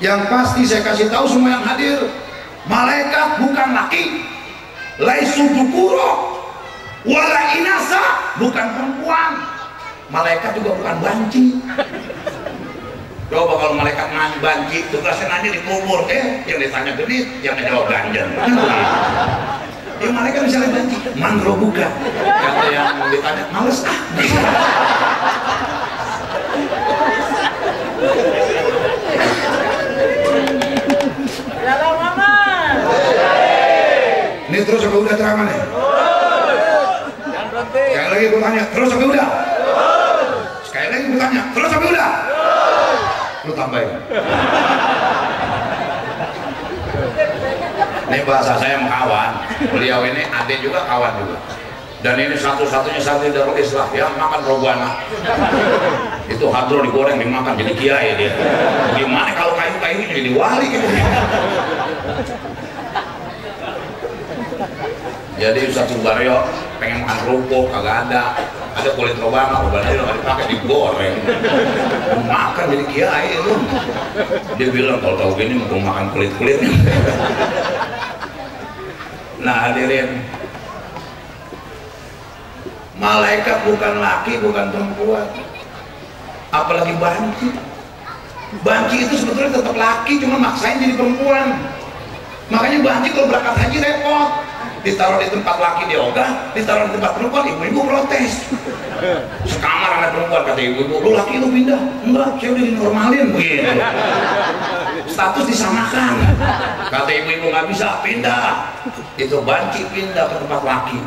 Yang pasti saya kasih tahu semua yang hadir, malaikat bukan laki, laisu dzukura wala inasa, bukan perempuan. Malaikat juga bukan banci. Coba kalau malaikat nanya banci, tugasnya nanya di kubur, yang ditanya genit, yang ngejawab ganjen. Ya malaikat misalnya banci, mandro buka. Kata yang ditanya, males ah. Ini terus sampai udah ceramah nih. Sekali lagi gue tanya, terus sampai udah? Sekali lagi gue tanya, terus sampai udah? Lu tambahin. Ini bahasa saya sama kawan. Beliau ini adik juga, kawan juga. Dan ini satu-satunya santri Darul Islah yang makan robuana. Itu hadro digoreng dimakan jadi kiai dia. Gimana kalau kayu-kayunya jadi wali gitu. Jadi Ustaz Subario pengen makan kerupuk, kagak ada kulit robana itu nggak dipakai, digoreng, makan jadi kiai itu. Dia bilang kalau tahu gini mau makan kulit-kulitnya. Nah hadirin, malaikat bukan laki, bukan perempuan, apalagi banci. Banci itu sebetulnya tetap laki, cuma maksain jadi perempuan. Makanya banci kalau berangkat haji repot. Ditaruh di tempat laki dia ogah, ditaruh di tempat perempuan, ibu-ibu protes. Sekamar anak perempuan, kata ibu-ibu, lu laki lu pindah. Enggak, saya udah dinormalin begitu. Status disamakan. Kata ibu-ibu nggak bisa pindah. Itu banci pindah ke tempat laki.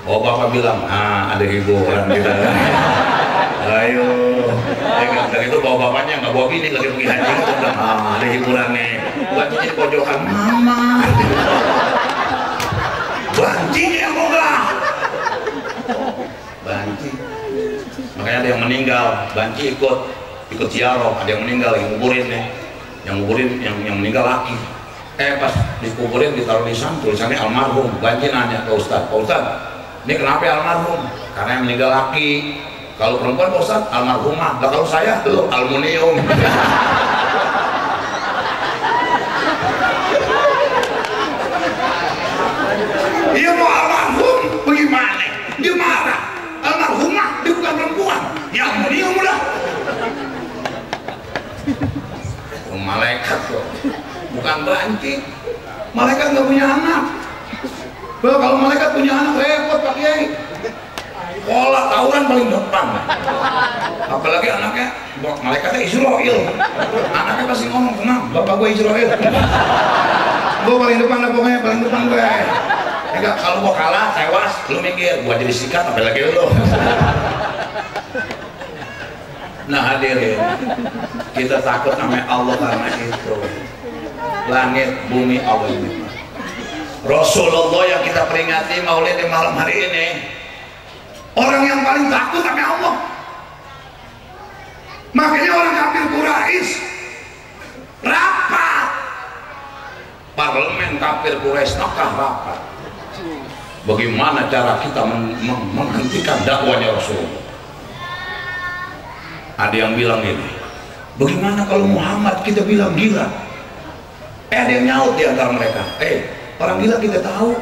Oh bapak bilang, ada hiburan kita. Ayo, dan itu bawa bapaknya nggak bawa bini lagi pergi haji, ada hiburan nih. Banci di pojokan, mama. Banci yang mogah. Banci. Makanya ada yang meninggal, banci ikut ziarah, ada yang meninggal, yang nguburin nih. Yang nguburin yang meninggal laki. Pas dikuburin ditaruh di sana tulisannya almarhum. Banci nanya ke Ustaz, Pak Ustaz, ini kenapa almarhum? Karena yang meninggal laki. Kalau perempuan Pak Ustaz, almarhumah. Nah, kalau saya tuh aluminium. Dia mau almarhum bagaimana? Dia marah. Almarhumah dia bukan perempuan. yang mudah. Malaikat kok, bukan banci. Malaikat nggak punya anak. Kalau malaikat punya anak repot Pak Kiai. Pola tawuran paling depan. Apalagi anaknya, malaikatnya Israel. Anaknya pasti ngomong, tenang, bapak gue Israel. Gue paling depan lah pokoknya, paling depan gue. Enggak, kalau gue kalah, tewas, lu mikir, gue jadi sikat, apalagi lu. Nah hadirin, kita takut sama Allah karena itu. Langit, bumi, Allah ini. Rasulullah yang kita peringati maulid di malam hari ini, orang yang paling takut sama Allah. Makanya orang kafir Quraisy rapat, parlemen kafir Quraisy rapat. Bagaimana cara kita menghentikan dakwanya Rasulullah? Ada yang bilang ini, bagaimana kalau Muhammad kita bilang gila? Ada yang nyaut di antara mereka, orang gila kita tahu,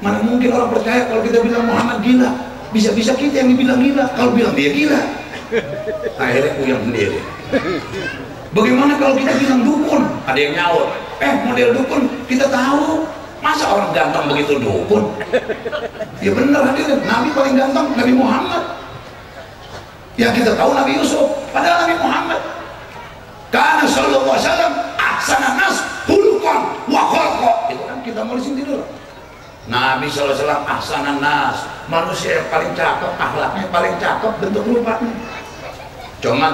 mana mungkin orang percaya kalau kita bilang Muhammad gila? Bisa-bisa kita yang dibilang gila, kalau bilang dia gila. Akhirnya puyeng sendiri. Bagaimana kalau kita bilang dukun? Ada yang nyaut, model dukun kita tahu, masa orang ganteng begitu dukun? Ya benar hadirin, Nabi paling ganteng Nabi Muhammad. Yang kita tahu Nabi Yusuf, padahal Nabi Muhammad karena sallallahu alaihi wasallam ahsanan nas khuluqan wa khalqa. Itu kan kita mau di sini dulu. Nabi sallallahu alaihi wasallam ahsanan nas, manusia yang paling cakep, akhlaknya paling cakep, bentuk rupanya. Cuman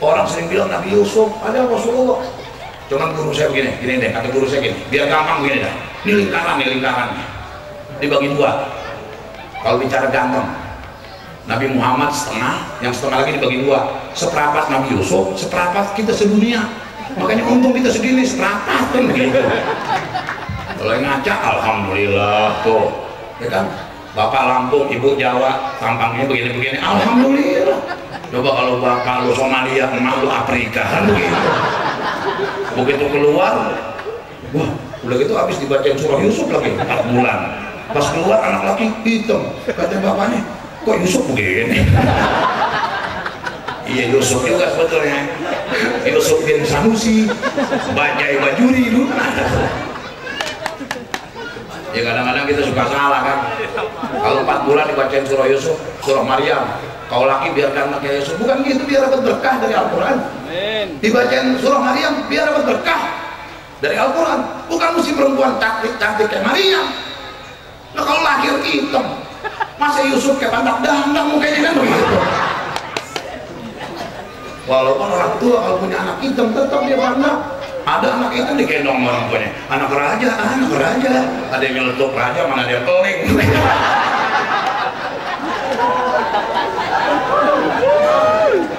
orang sering bilang Nabi Yusuf, padahal Rasulullah. Cuman guru saya begini, gini deh, kata guru saya gini, biar gampang begini dah. Ini lingkaran dibagi dua. Kalau bicara ganteng, Nabi Muhammad setengah, yang setengah lagi dibagi dua. Seperempat Nabi Yusuf, seperempat kita sedunia. Makanya untung kita segini, seperempat kan begitu. Kalau yang ngaca, alhamdulillah tuh, ya kan? Bapak Lampung, Ibu Jawa, tampangnya begini-begini, alhamdulillah. Coba kalau bapak lu Somalia, emak lu Afrika, kan begitu. Begitu keluar, wah, udah gitu habis dibacain surah Yusuf lagi 4 bulan. Pas keluar anak laki hitam, kata bapaknya, kok Yusuf begini? Iya Yusuf juga sebetulnya, Yusuf bin Sanusi, Bajai Bajuri dulu kan ada. Ya kadang-kadang kita suka salah kan. Kalau 4 bulan dibacain surah Yusuf, surah Maryam, kau laki biar ganteng kayak Yusuf, bukan gitu, biar dapat berkah dari Al-Quran. Dibacain surah Maryam biar dapat berkah dari Al-Quran, bukan mesti perempuan cantik kayak Maryam. Nah kalau lahir hitam, masa Yusuf kayak pandak dandang mukanya kan begitu. Walaupun orang tua kalau punya anak hitam tetap dia pandang. Ada anak itu digendong orang tuanya, anak raja. Ada yang nyeletuk raja, mana ada yang keling.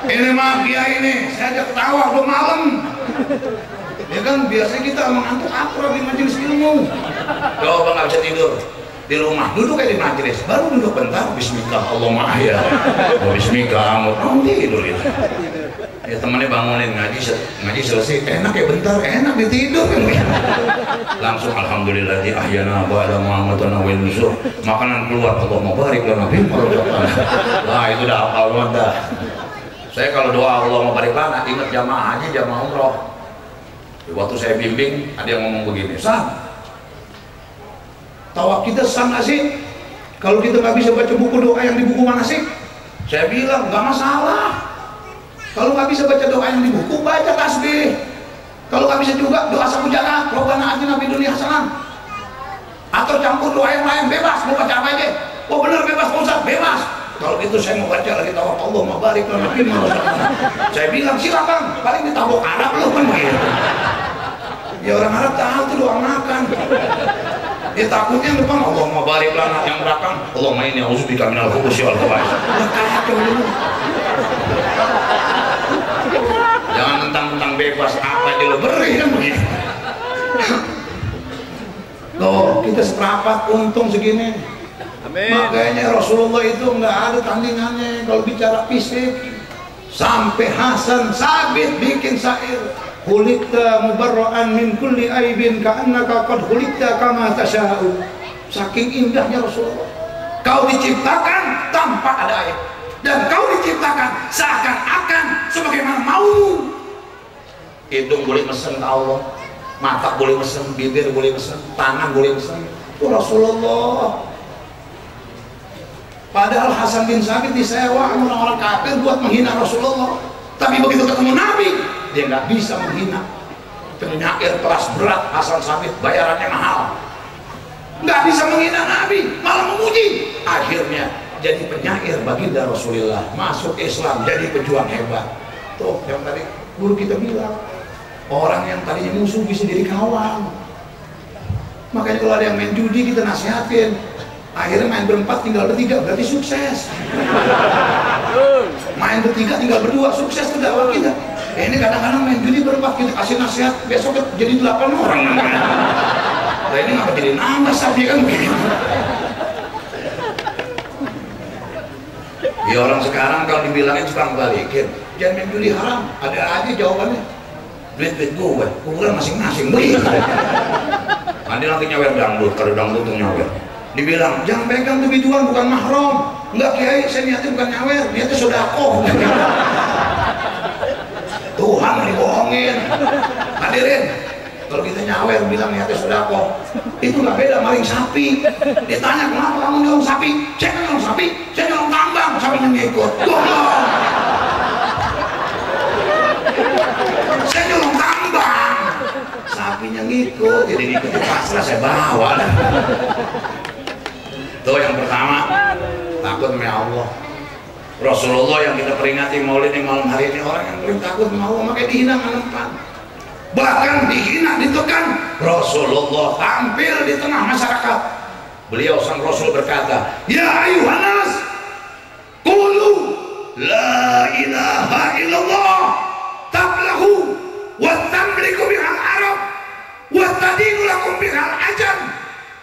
Ini mafia ini, saya ajak ketawa belum malam. Ya kan biasanya kita mengantuk akrab di majelis ilmu. Coba nggak bisa tidur di rumah, duduk kayak di majelis, baru duduk bentar, bismillah, Allahumma ahya, bismillah, mau tidur itu. Ya temannya bangunin, ngaji selesai, enak ya bentar, enak ditidur kan. Langsung alhamdulillah di ahyana ba'da Muhammadan wa nusur, makanan keluar, Allahumma barik lana fi ma razaqtana. Wah itu udah hafal banget dah. Saya kalau doa Allahumma barik lana, ingat jamaah haji, jamaah umroh. Waktu saya bimbing, ada yang ngomong begini, San, tawaf kita sah nggak sih? Kalau kita nggak bisa baca buku doa yang di buku manasik? Saya bilang nggak masalah. Kalau nggak bisa baca doa yang di buku, baca tasbih. Kalau nggak bisa juga doa sapu jalan, Rabbana atina fid dunya hasanah. Atau campur doa yang lain, bebas mau baca apa aja. Oh benar bebas Ustaz, bebas. Kalau gitu saya mau baca lagi tawaf Allahumma barik lana fi ma razaqtana. Saya bilang silakan, paling ditabok Arab lu kan begitu. Ya orang Arab tahu tuh doa makan. Ya takutnya yang depan Allahumma barik lana, yang belakang Allahumma inni a'udzubika minal khubuthi wal khaba'ith. Udah kacau dulu. Jangan mentang-mentang bebas apa aja lo beri kan begitu. Loh kita seperempat untung segini. Amin. Makanya Rasulullah itu nggak ada tandingannya kalau bicara fisik. Sampai Hasan Sabit bikin syair, khuliqta mubarra'an min kulli aibin ka'annaka qad khuliqta kama tasya'u. Saking indahnya Rasulullah, kau diciptakan tanpa ada aib, dan kau diciptakan ciptakan seakan-akan sebagaimana mau. Hidung boleh mesen ke Allah, mata boleh mesen, bibir boleh mesen, tangan boleh mesen. Itu Rasulullah. Padahal Hasan bin Sabit disewa sama orang-orang kafir buat menghina Rasulullah. Tapi begitu ketemu Nabi, dia nggak bisa menghina. Penyair kelas berat Hasan Sabit, bayarannya mahal. Nggak bisa menghina Nabi, malah memuji. Akhirnya jadi penyair baginda Rasulullah, masuk Islam, jadi pejuang hebat. Tuh yang tadi guru kita bilang, orang yang tadinya musuh bisa jadi kawan. Makanya kalau ada yang main judi kita nasihatin, akhirnya main berempat tinggal bertiga, berarti sukses. Main bertiga tinggal berdua, sukses tuh dakwah kita. Ini kadang-kadang main judi berempat, kita kasih nasihat, besok jadi 8 orang. Nah ini ngapa jadi nambah saja kan begitu. Ya orang sekarang kalau dibilangin suka balikin, jangan main judi haram, ada aja jawabannya. Duit-duit gue, ukuran masing-masing begitu. Nanti nyawer dangdut, kalau dangdut tuh nyawer. Dibilang, jangan pegang tuh biduan, bukan mahram. Enggak kiai, saya niatnya bukan nyawer, niatnya sodako. Tuhan dibohongin. Hadirin, kalau kita nyawer bilang niatnya sodako, itu nggak beda maling sapi. Ditanya kenapa kamu nyolong sapi? Saya nyolong sapi, saya nyolong tambang, sapinya ngikut. Saya nyolong tambang, sapinya ngikut, jadi ngikut pasrah saya bawa. Tuh yang pertama, takut sama Allah. Rasulullah yang kita peringati maulid di malam hari ini, orang yang paling takut sama Allah, makanya dihina ngenempat. Bahkan dihina, ditekan. Rasulullah tampil di tengah masyarakat. Beliau sang Rasul berkata, ya ayuhanas, qulu la ilaha illallah tablahu wa tamliku bihal arab wa tadinu lakum bihal ajam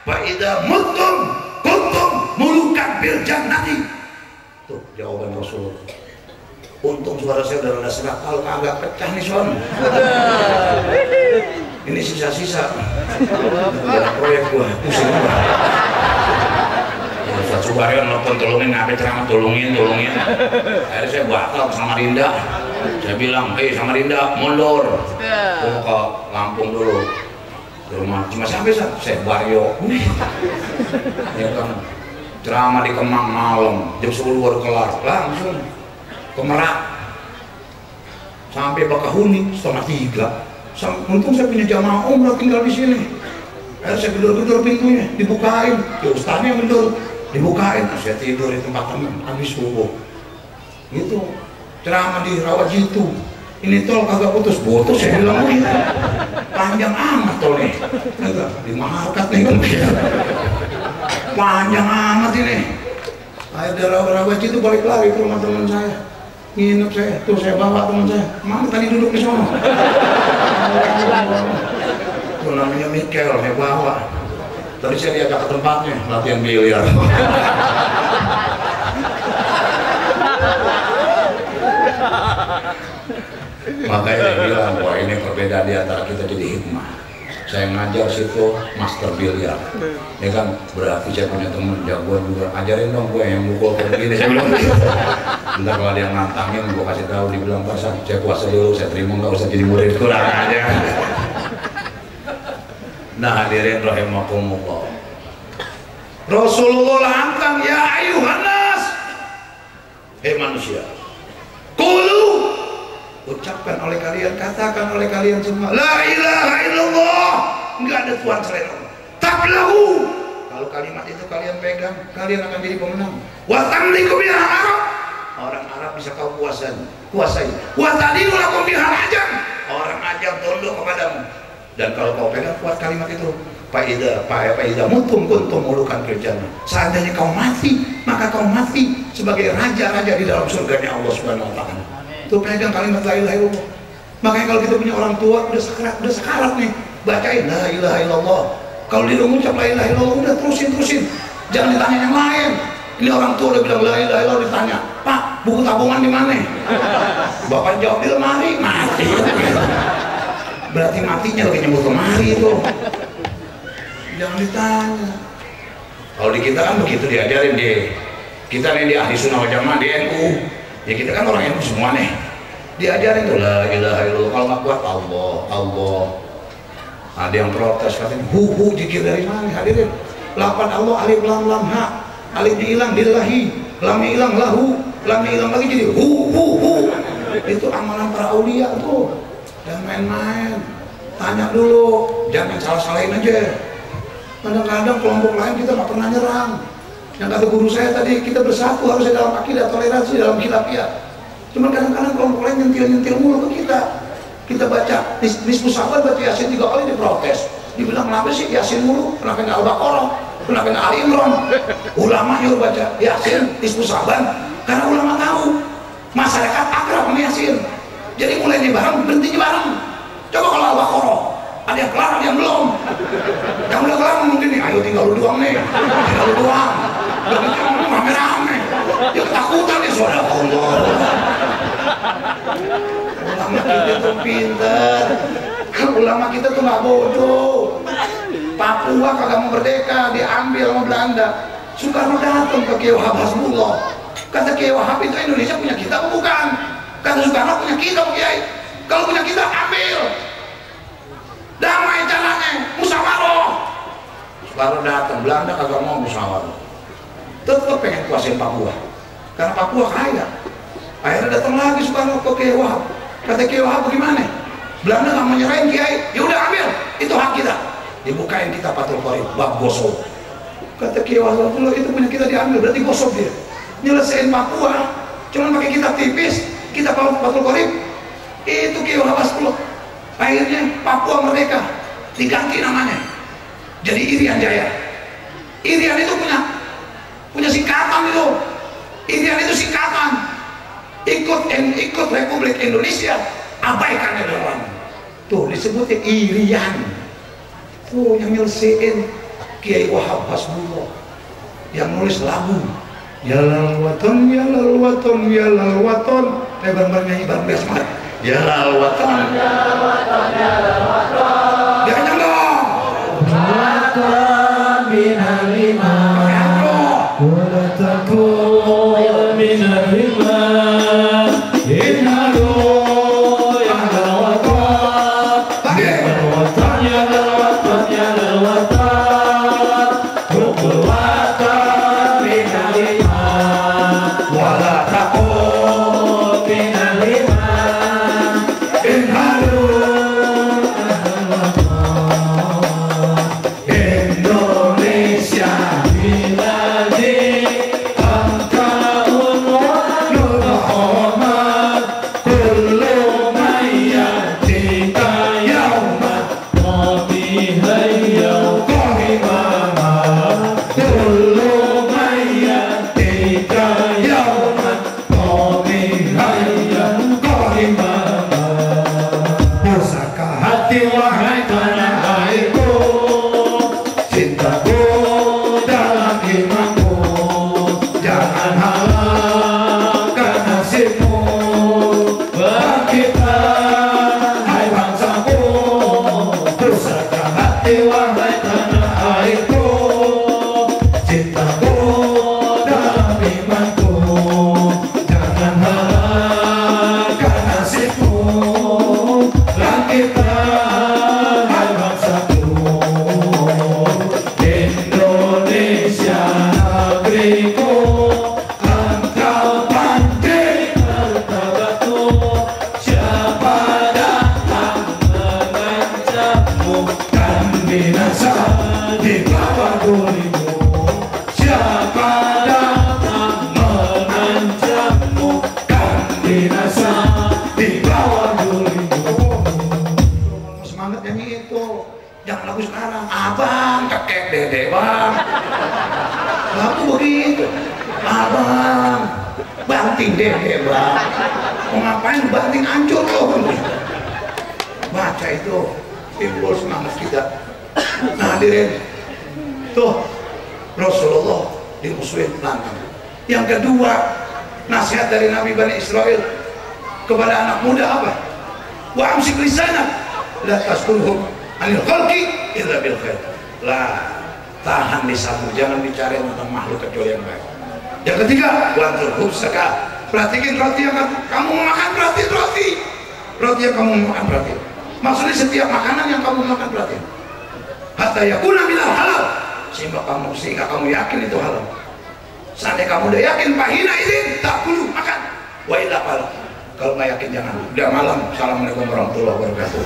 fa idza muttum kuntum mulukan bil jannati. Tuh jawaban Rasul. Untung suara saya udah rada serak, kalau agak pecah nih son. Ini sisa-sisa proyek gua, pusing gua. Ustaz Subarion nelfon, tolongin ngapain ceramah, tolongin. Akhirnya saya batal ke Samarinda. Saya bilang, Samarinda mundur, gua ke Lampung dulu, ke rumah. Cuma sampai saya Baryo, ya kan, ceramah di Kemang malam, jam 10 baru kelar, langsung ke Merak, sampai Bakahuni 2:30. Untung saya punya jamaah umrah tinggal di sini. Saya gedor-gedor pintunya, dibukain, ya ustaznya gedor, dibukain, saya tidur di tempat teman, habis subuh. Gitu, ceramah di Rawajitu. Ini tol kagak putus, saya bilang gitu. Panjang amat tol nih, di Maharkat nih kan. Panjang amat ini. Ada Rawajitu balik lagi ke rumah teman saya. Nginep saya, tuh saya bawa teman saya. Mana tadi duduk di sana? Itu namanya Mikel, saya bawa. Tadi saya diajak ke tempatnya, latihan biliar. Makanya dia bilang, wah ini perbedaan di antara kita jadi hikmah. Saya ngajar situ master biliar, ya kan, berarti saya punya temen jagoan juga, ajarin dong gue yang mukul kayak gini. Saya bilang gitu. Entar kalau ada yang nantangin, gue kasih tahu, dibilang pasang, saya puasa dulu, saya terima, nggak usah jadi murid, kurang aja. Nah hadirin rahimakumullah, Rasulullah lantang, ya ayuhanas, manusia, qulu, ucapkan oleh kalian, katakan oleh kalian semua, la ilaha illallah, enggak ada Tuhan selain Allah. Tablahu, kalau kalimat itu kalian pegang, kalian akan jadi pemenang. Wa tamliku bihal arab, orang Arab bisa kau kuasai. Wa tadinu lakum bihal ajam, orang ajam tunduk kepadamu. Dan kalau kau pegang kuat kalimat itu, Fa'idha mutum kuntum mulukan kerjanya. Seandainya kau mati, maka kau mati sebagai raja-raja di dalam surganya Allah Subhanahu Wa Taala. Tuh pegang kalimat la ilaha illallah. Makanya kalau kita punya orang tua udah sekarat nih, bacain la ilaha illallah. Kalau dia mengucap la ilaha illallah, udah terusin. Jangan ditanya yang lain. Ini orang tua udah bilang la ilaha illallah, ditanya, Pak, buku tabungan di mana? Bapak jawab di lemari, mati. Berarti matinya lagi nyebut lemari itu. Jangan ditanya. Kalau di kita kan begitu diajarin di kita nih di ahli sunnah wal jamaah di NU. Ya kita kan orang yang semua nih, diajarin tuh la ilaha illallah, kalau nggak kuat Allah Allah. Ada yang protes katanya hu jikir dari mana? Hadirin, lapan Allah alif lam lam ha, alif hilang dilahi, lamnya hilang lahu, lamnya hilang lagi jadi hu. Itu amalan para aulia tuh, jangan main-main. Tanya dulu, jangan salah-salahin aja. Kadang-kadang kelompok lain kita nggak pernah nyerang. Yang kata guru saya tadi, kita bersatu harusnya dalam akidah, toleransi, dalam khilafiyah. Cuma kadang-kadang kelompok lain nyentil-nyentil mulu ke kita. Kita baca nisfu sabar, baca Yasin 3 kali diprotes. Dibilang kenapa sih Yasin mulu? Kenapa nggak Al-Baqarah? Kenapa nggak Ali Imran? Ulama nyuruh baca Yasin nisfu sabar karena ulama tahu masyarakat akrab sama Yasin. Jadi mulai nih bareng, berhenti bareng. Coba kalau Al-Baqarah ada yang kelar, ada yang belum. Yang udah kelar mungkin nih, ayo tinggal lu doang nih, tinggal lu doang. Rame-rame. Ya ketakutan ya saudara Allah. Ulama kita tuh pinter, ulama kita tuh nggak bodoh. Papua kagak mau merdeka, diambil sama Belanda. Soekarno datang ke Kiai Wahab Hasbullah. Kata Kiai Wahab, itu Indonesia punya kita apa bukan? Kata Soekarno, punya kita Kiai. Kalau punya kita ambil. Damai caranya, musyawarah. Soekarno datang, Belanda kagak mau musyawarah. Tetap pengen kuasain Papua, karena Papua kaya. Akhirnya datang lagi Soekarno ke Kiai Wahab. Kata Kiai Wahab, bagaimana? Belanda nggak mau nyerahin Kiai, ya udah ambil, itu hak kita. Dibukain kita Fathul Qorib, bab gosok. Kata Kiai Wahab, itu punya kita diambil, berarti gosok dia. Nyelesain Papua, cuma pakai kitab tipis, kita Fathul Qorib. Itu Kiai Wahab 10. Akhirnya Papua merdeka, diganti namanya, jadi Irian Jaya. Irian itu punya singkatan itu. Irian itu singkatan. Ikut Republik Indonesia, abaikan negara. Tuh disebutnya Irian. Tuh yang nyelesain Kiai Wahab Hasbullah, yang nulis lagu ya lal waton ya lal waton ya lal waton. Bareng-bareng nyanyi bareng semangat. Ya lal waton ya lal waton ya lal waton. Ya kencang dong. Waton minal lima. Wala takun minal lima. Innalu ya lal waton. Ya lal waton ya lal waton ya lal waton. Rukul waton minal lima. Wala takun minal lima. Banting deh bang, mau ngapain banting hancur loh. Baca itu timbul semangat kita. Nah hadirin, tuh Rasulullah dimusuhin lantang. Yang kedua, nasihat dari Nabi Bani Israel kepada anak muda apa? Wa amsik lisanak la taskulhum anil khalqi illa bil khair. Lah, tahan lisanmu, jangan bicara tentang makhluk kecuali yang baik. Yang ketiga, wantul hubsaka Perhatikan roti yang kamu makan, berarti roti yang kamu makan berarti. Maksudnya setiap makanan yang kamu makan berarti. Hatta yakuna minal halal, sehingga kamu yakin itu halal. Seandainya kamu udah yakin, fahina izin tak perlu makan. Wa illa fal. Kalau nggak yakin jangan. Udah malam. Assalamualaikum warahmatullahi wabarakatuh.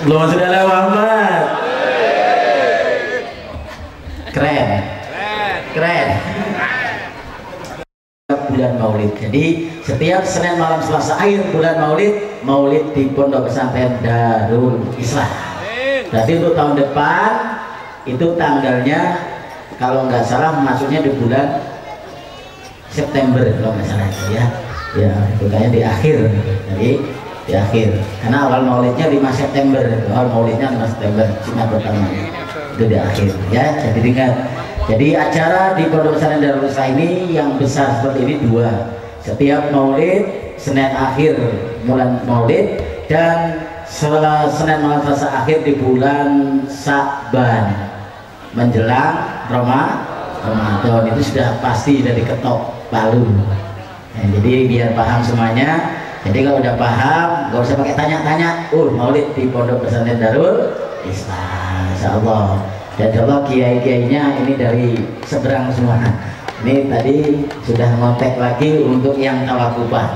Allahumma sholli ala Muhammad. Keren. Bulan Maulid. Jadi setiap Senin malam Selasa akhir bulan Maulid di Pondok Pesantren Darul Islam. Berarti untuk tahun depan itu tanggalnya kalau nggak salah masuknya di bulan September kalau nggak salah ya. Ya, itu kayaknya di akhir. Jadi di akhir. Karena awal Maulidnya 5 September. Awal Maulidnya 5 September Jumat pertama. Itu di akhir ya. Jadi ingat. Jadi acara di Pondok Pesantren Darul Islam ini yang besar seperti ini dua. Setiap Maulid, Senin akhir bulan Maulid, dan Senin malam Selasa akhir di bulan Sa'ban menjelang Ramadan. Itu sudah pasti dari ketok palu. Nah, jadi biar paham semuanya. Jadi kalau udah paham, gak usah pakai tanya-tanya. Maulid di Pondok Pesantren Darul Islam, insyaallah. Dan Allah kiai-kiainya ini dari seberang semua. Ini tadi sudah ngontek lagi untuk yang tawakupan.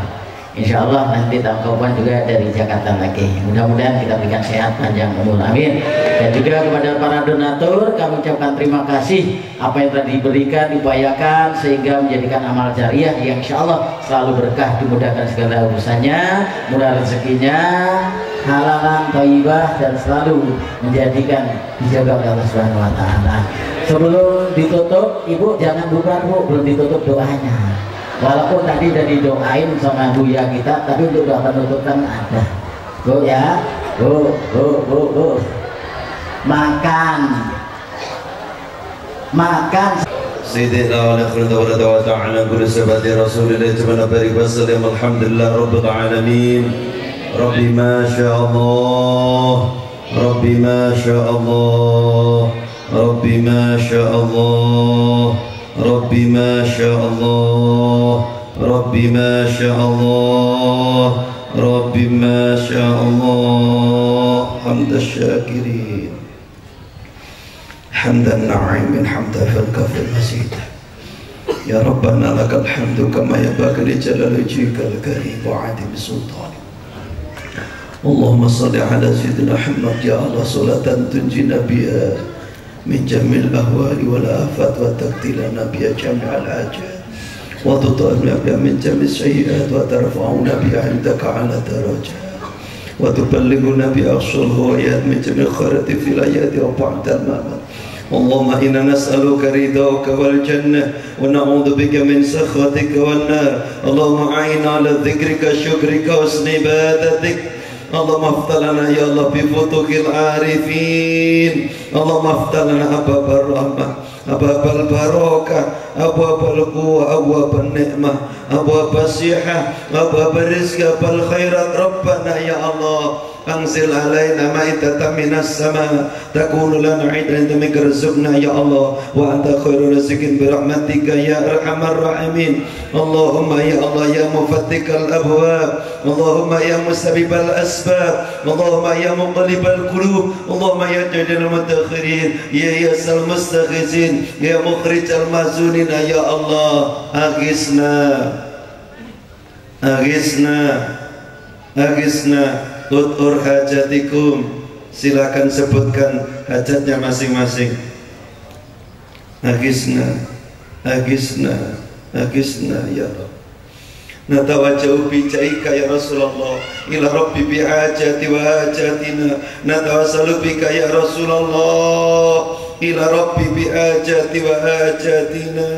Insya Allah nanti tawakupan juga dari Jakarta lagi. Mudah-mudahan kita berikan sehat panjang umur, amin. Dan juga kepada para donatur kami ucapkan terima kasih apa yang telah diberikan, diupayakan sehingga menjadikan amal jariah yang insya Allah selalu berkah, dimudahkan segala urusannya, murah rezekinya, halalan thayyibah, dan selalu menjadikan dijaga oleh Allah Subhanahu wa taala. Sebelum ditutup, Ibu jangan bubar, Bu, belum ditutup doanya. Walaupun tadi udah didoain sama Buya kita, tapi untuk doa penutup kan ada. Bu ya, bu. Makan. سيدنا ونخرد ورد وتعالى كل سبات رسول الله تمنى بارك وسلم الحمد لله رب العالمين. ربي ما شاء الله، ربي ما شاء الله، ربي ما شاء الله، ربي ما شاء الله، ربي ما شاء الله، ربي ما شاء الله. حمد الشاكرين، حمد النعيم، حمد في الكف المزيد. يا ربنا لك الحمد كما ينبغي لجلال وجهك الكريم وعظيم سلطانك. اللهم صل على سيدنا محمد يا الله صلاة تنجينا بها من جميع الأهوال والآفات وتقضي لنا بها جميع الحاجات وتطهرنا بها من جميع السيئات وترفعنا بها عندك على درجات وتبلغنا بأقصى الغايات من جميع الخيرات في الحياة وبعد الممات. اللهم إنا نسألك رضاك والجنة ونعوذ بك من سخطك والنار. اللهم أعنا على ذكرك شكرك وحسن عبادتك. اللهم افتح لنا يا الله بفتوح العارفين. اللهم افتح لنا أبواب الرحمة، أبواب البركة، أبواب القوة، أبواب النعمة، أبواب الصحة، أبواب الرزق، أبواب الخيرات. ربنا يا الله أنزل علينا مائدة من السماء تكون لنا عيدا منك رزقنا يا الله وأنت خير رزق برحمتك يا أرحم الراحمين. اللهم يا الله يا مفتح الأبواب، اللهم يا مسبب الأسباب، اللهم يا مقلب القلوب، اللهم يا جليل المدخرين، يا ياس المستغيثين، يا مخرج المحزونين يا الله أغثنا أغثنا أغثنا. Tutur hajatikum, silakan sebutkan hajatnya masing-masing. Agisna, agisna, agisna ya Rabb. Natawajjahu bi jaika ya Rasulullah ila Rabbi bi hajati wa hajatina. Natawassalu bika ya Rasulullah ila Rabbi bi hajati wa hajatina.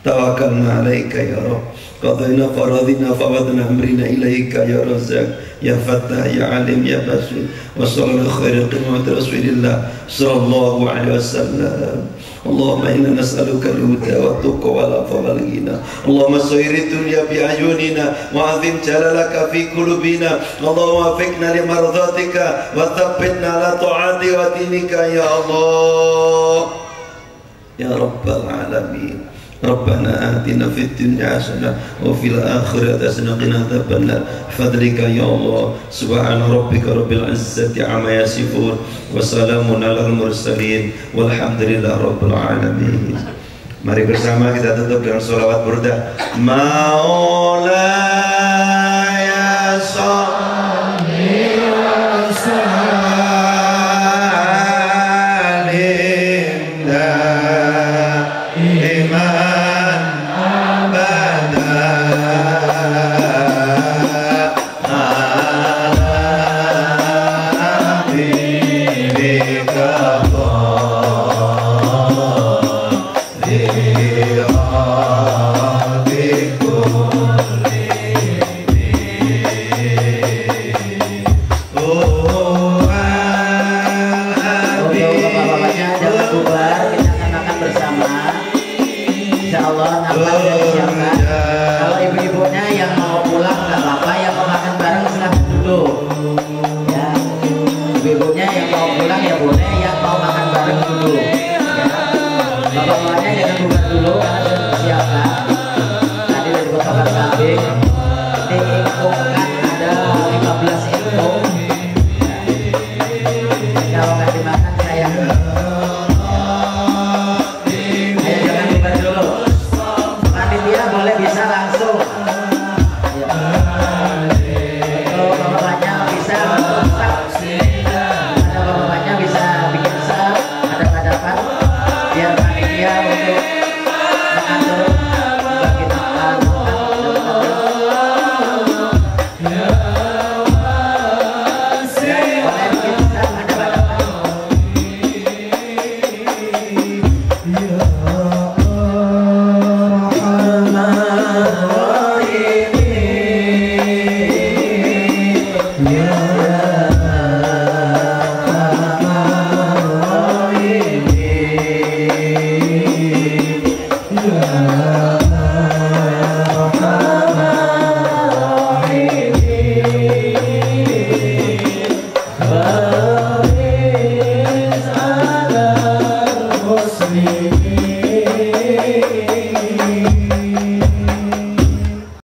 tawakkalna 'alaika ya Rabb, qadayna faradina fawadna amrina ilaika ya Razzaq ya Fattah ya Alim ya Basir. Wa sallallahu khairil qimmat Rasulillah sallallahu alaihi wasallam. Allahumma inna nas'aluka al-huda wa tuqa wal afa wal ghina. Allahumma sayyir dunya bi ayunina wa azim jalalaka fi qulubina. Allahumma wafiqna li mardhatika wa thabbitna ala ta'ati wa dinika ya Allah ya rabbal alamin. Rabbana atina fid dunya hasanah wa fil akhirati hasanah wa qina adzabannar. Fadlika ya Allah. Subhana rabbika rabbil izzati amma yasifun wa salamun alal mursalin walhamdulillahi rabbil alamin. Mari bersama kita tutup dengan sholawat burdah. Maulana